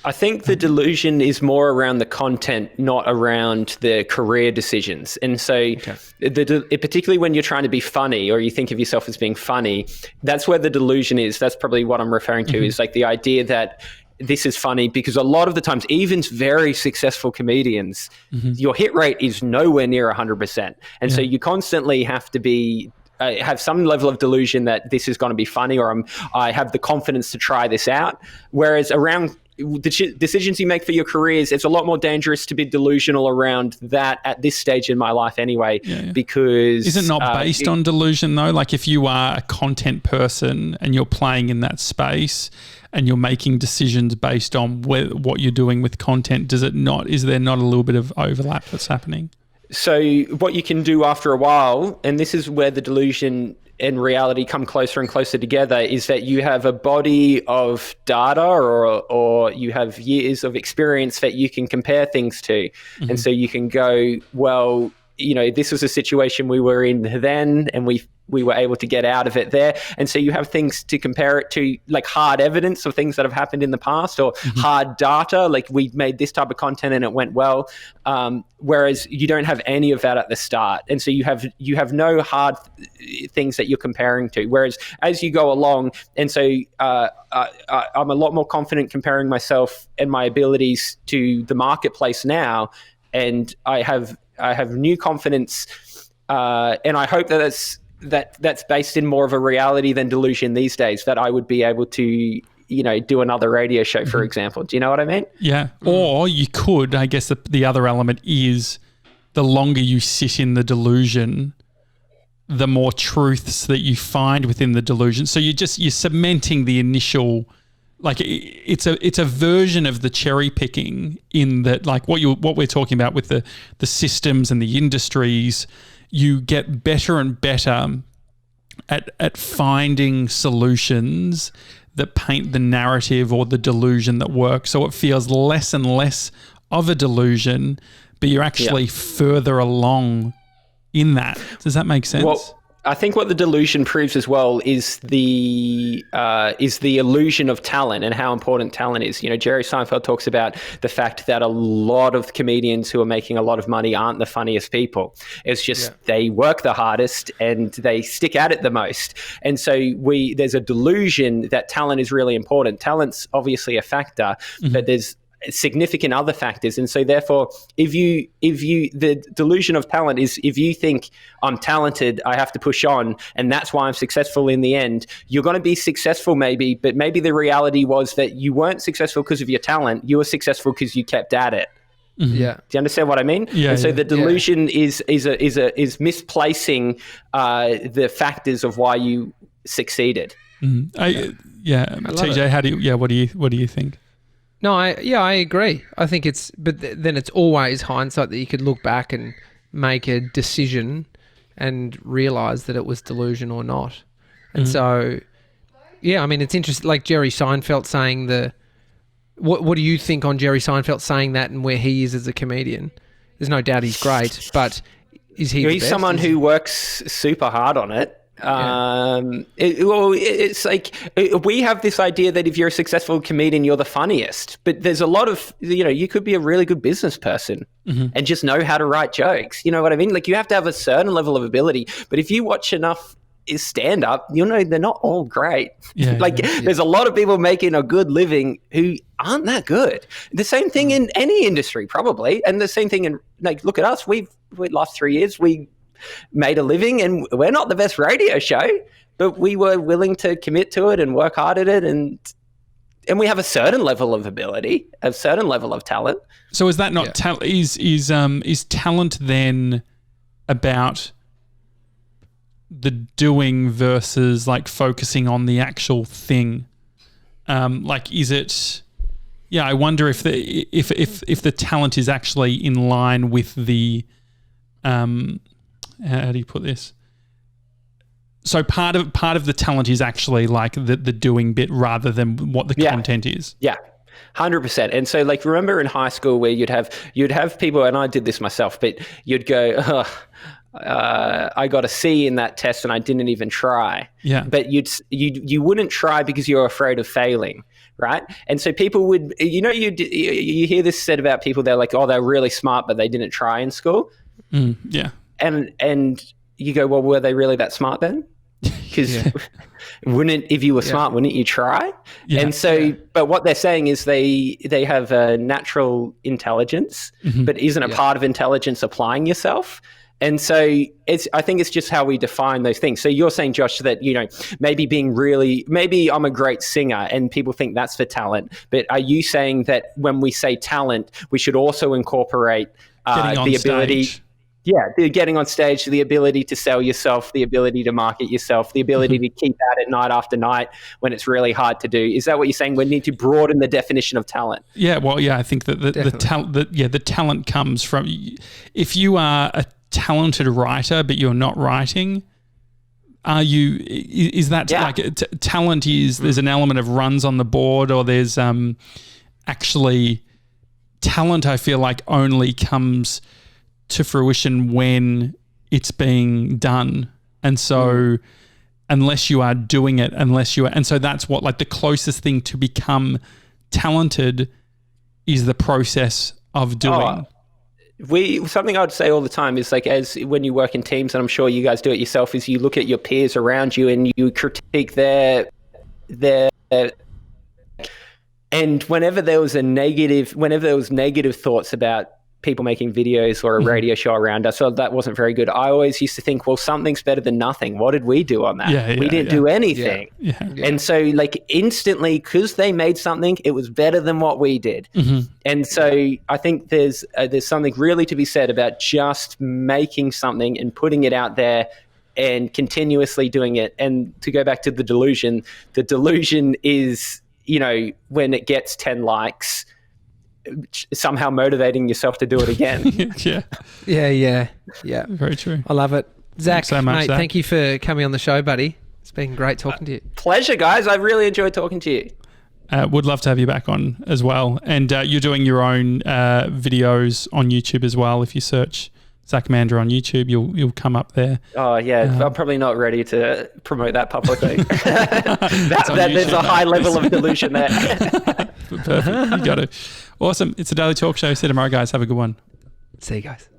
I think the delusion is more around the content, not around the career decisions. And so particularly when you're trying to be funny or you think of yourself as being funny, that's where the delusion is. That's probably what I'm referring to, is like the idea that this is funny, because a lot of the times, even very successful comedians, your hit rate is nowhere near 100%. And so you constantly have to be have some level of delusion that this is going to be funny, or I have the confidence to try this out. Whereas around the decisions you make for your careers, it's a lot more dangerous to be delusional around that at this stage in my life anyway, because... Is it not based on delusion though? Like if you are a content person and you're playing in that space and you're making decisions based on what you're doing with content, is there not a little bit of overlap that's happening? So what you can do after a while, and this is where the delusion and reality come closer and closer together, is that you have a body of data or you have years of experience that you can compare things to. And so you can go, well, this was a situation we were in then, and we were able to get out of it there. And so you have things to compare it to, like hard evidence of things that have happened in the past, or hard data, like we made this type of content and it went well. Whereas you don't have any of that at the start. And so you have no hard things that you're comparing to. Whereas as you go along, and so I'm a lot more confident comparing myself and my abilities to the marketplace now. And I have new confidence, and I hope that's based in more of a reality than delusion these days, that I would be able to, do another radio show, for example. Do you know what I mean? Yeah. Or you could, I guess the other element is, the longer you sit in the delusion, the more truths that you find within the delusion. So you're cementing the initial, like it's a version of the cherry picking, in that, like what we're talking about with the systems and the industries, you get better and better at finding solutions that paint the narrative or the delusion that works. So it feels less and less of a delusion, but you're actually further along in that. Does that make sense? Well, I think what the delusion proves as well is the illusion of talent and how important talent is. Jerry Seinfeld talks about the fact that a lot of comedians who are making a lot of money aren't the funniest people. It's just they work the hardest and they stick at it the most. And so there's a delusion that talent is really important. Talent's obviously a factor, but there's significant other factors. And so therefore, if you the delusion of talent is, if you think I'm talented, I have to push on, and that's why I'm successful in the end, you're going to be successful maybe, but maybe the reality was that you weren't successful because of your talent, you were successful because you kept at it. Yeah. Do you understand what I mean? Yeah. And so the delusion is misplacing the factors of why you succeeded. TJ, what do you think? No, I agree. I think then it's always hindsight that you could look back and make a decision and realize that it was delusion or not. And so, it's interesting. Like Jerry Seinfeld saying what do you think on Jerry Seinfeld saying that and where he is as a comedian? There's no doubt he's great, but is he? He's someone who works super hard on it. It's like we have this idea that if you're a successful comedian, you're the funniest, but there's a lot of, you could be a really good business person and just know how to write jokes. You know what I mean? Like you have to have a certain level of ability, but if you watch enough stand up, they're not all great. There's a lot of people making a good living who aren't that good. The same thing in any industry probably, and the same thing in, like, look at us, we last 3 years we made a living, and we're not the best radio show, but we were willing to commit to it and work hard at it, and we have a certain level of ability, a certain level of talent. So is that not talent? Is talent then about the doing versus like focusing on the actual thing? Is it? Yeah, I wonder if the talent is actually in line with the how do you put this? So part of the talent is actually like the doing bit rather than what the content is. Yeah. 100%. And so like, remember in high school where you'd have people, and I did this myself, but you'd go, I got a C in that test and I didn't even try. Yeah. But you wouldn't try because you're afraid of failing. Right. And so people would, you hear this said about people, they're like, oh, they're really smart, but they didn't try in school. Yeah. And you go, well, were they really that smart then? Because if you were smart, wouldn't you try? Yeah. And so, but what they're saying is they have a natural intelligence, but isn't a part of intelligence applying yourself. And so I think it's just how we define those things. So you're saying, Josh, that, maybe I'm a great singer and people think that's for talent. But are you saying that when we say talent, we should also incorporate the ability? Yeah, getting on stage, the ability to sell yourself, the ability to market yourself, the ability to keep at it night after night when it's really hard to do. Is that what you're saying? We need to broaden the definition of talent. Yeah, well, yeah, I think that the talent comes from, if you are a talented writer but you're not writing, is that like talent is there's an element of runs on the board, or there's actually talent, I feel like, only comes to fruition when it's being done. And so unless you are doing it, and so that's what, like, the closest thing to become talented is the process of doing. Something I'd say all the time is, like, as when you work in teams, and I'm sure you guys do it yourself, is you look at your peers around you and you critique their and whenever there was negative thoughts about people making videos or a radio show around us, so that wasn't very good, I always used to think, well, something's better than nothing. What did we do on that? We didn't do anything. Yeah. And so, like, instantly, because they made something, it was better than what we did. And so I think there's something really to be said about just making something and putting it out there and continuously doing it. And to go back to the delusion is, when it gets 10 likes, somehow motivating yourself to do it again. Yeah. Very true. I love it. Zach, thanks so much, mate, Zach. Thank you for coming on the show, buddy. It's been great talking to you. Pleasure, guys. I really enjoyed talking to you. Would love to have you back on as well. And you're doing your own videos on YouTube as well. If you search Zach Mander on YouTube, you'll come up there. Oh yeah, I'm probably not ready to promote that publicly. There's a high level of delusion there. Perfect. You got it. Awesome. It's a Daily Talk Show. See you tomorrow, guys. Have a good one. See you guys.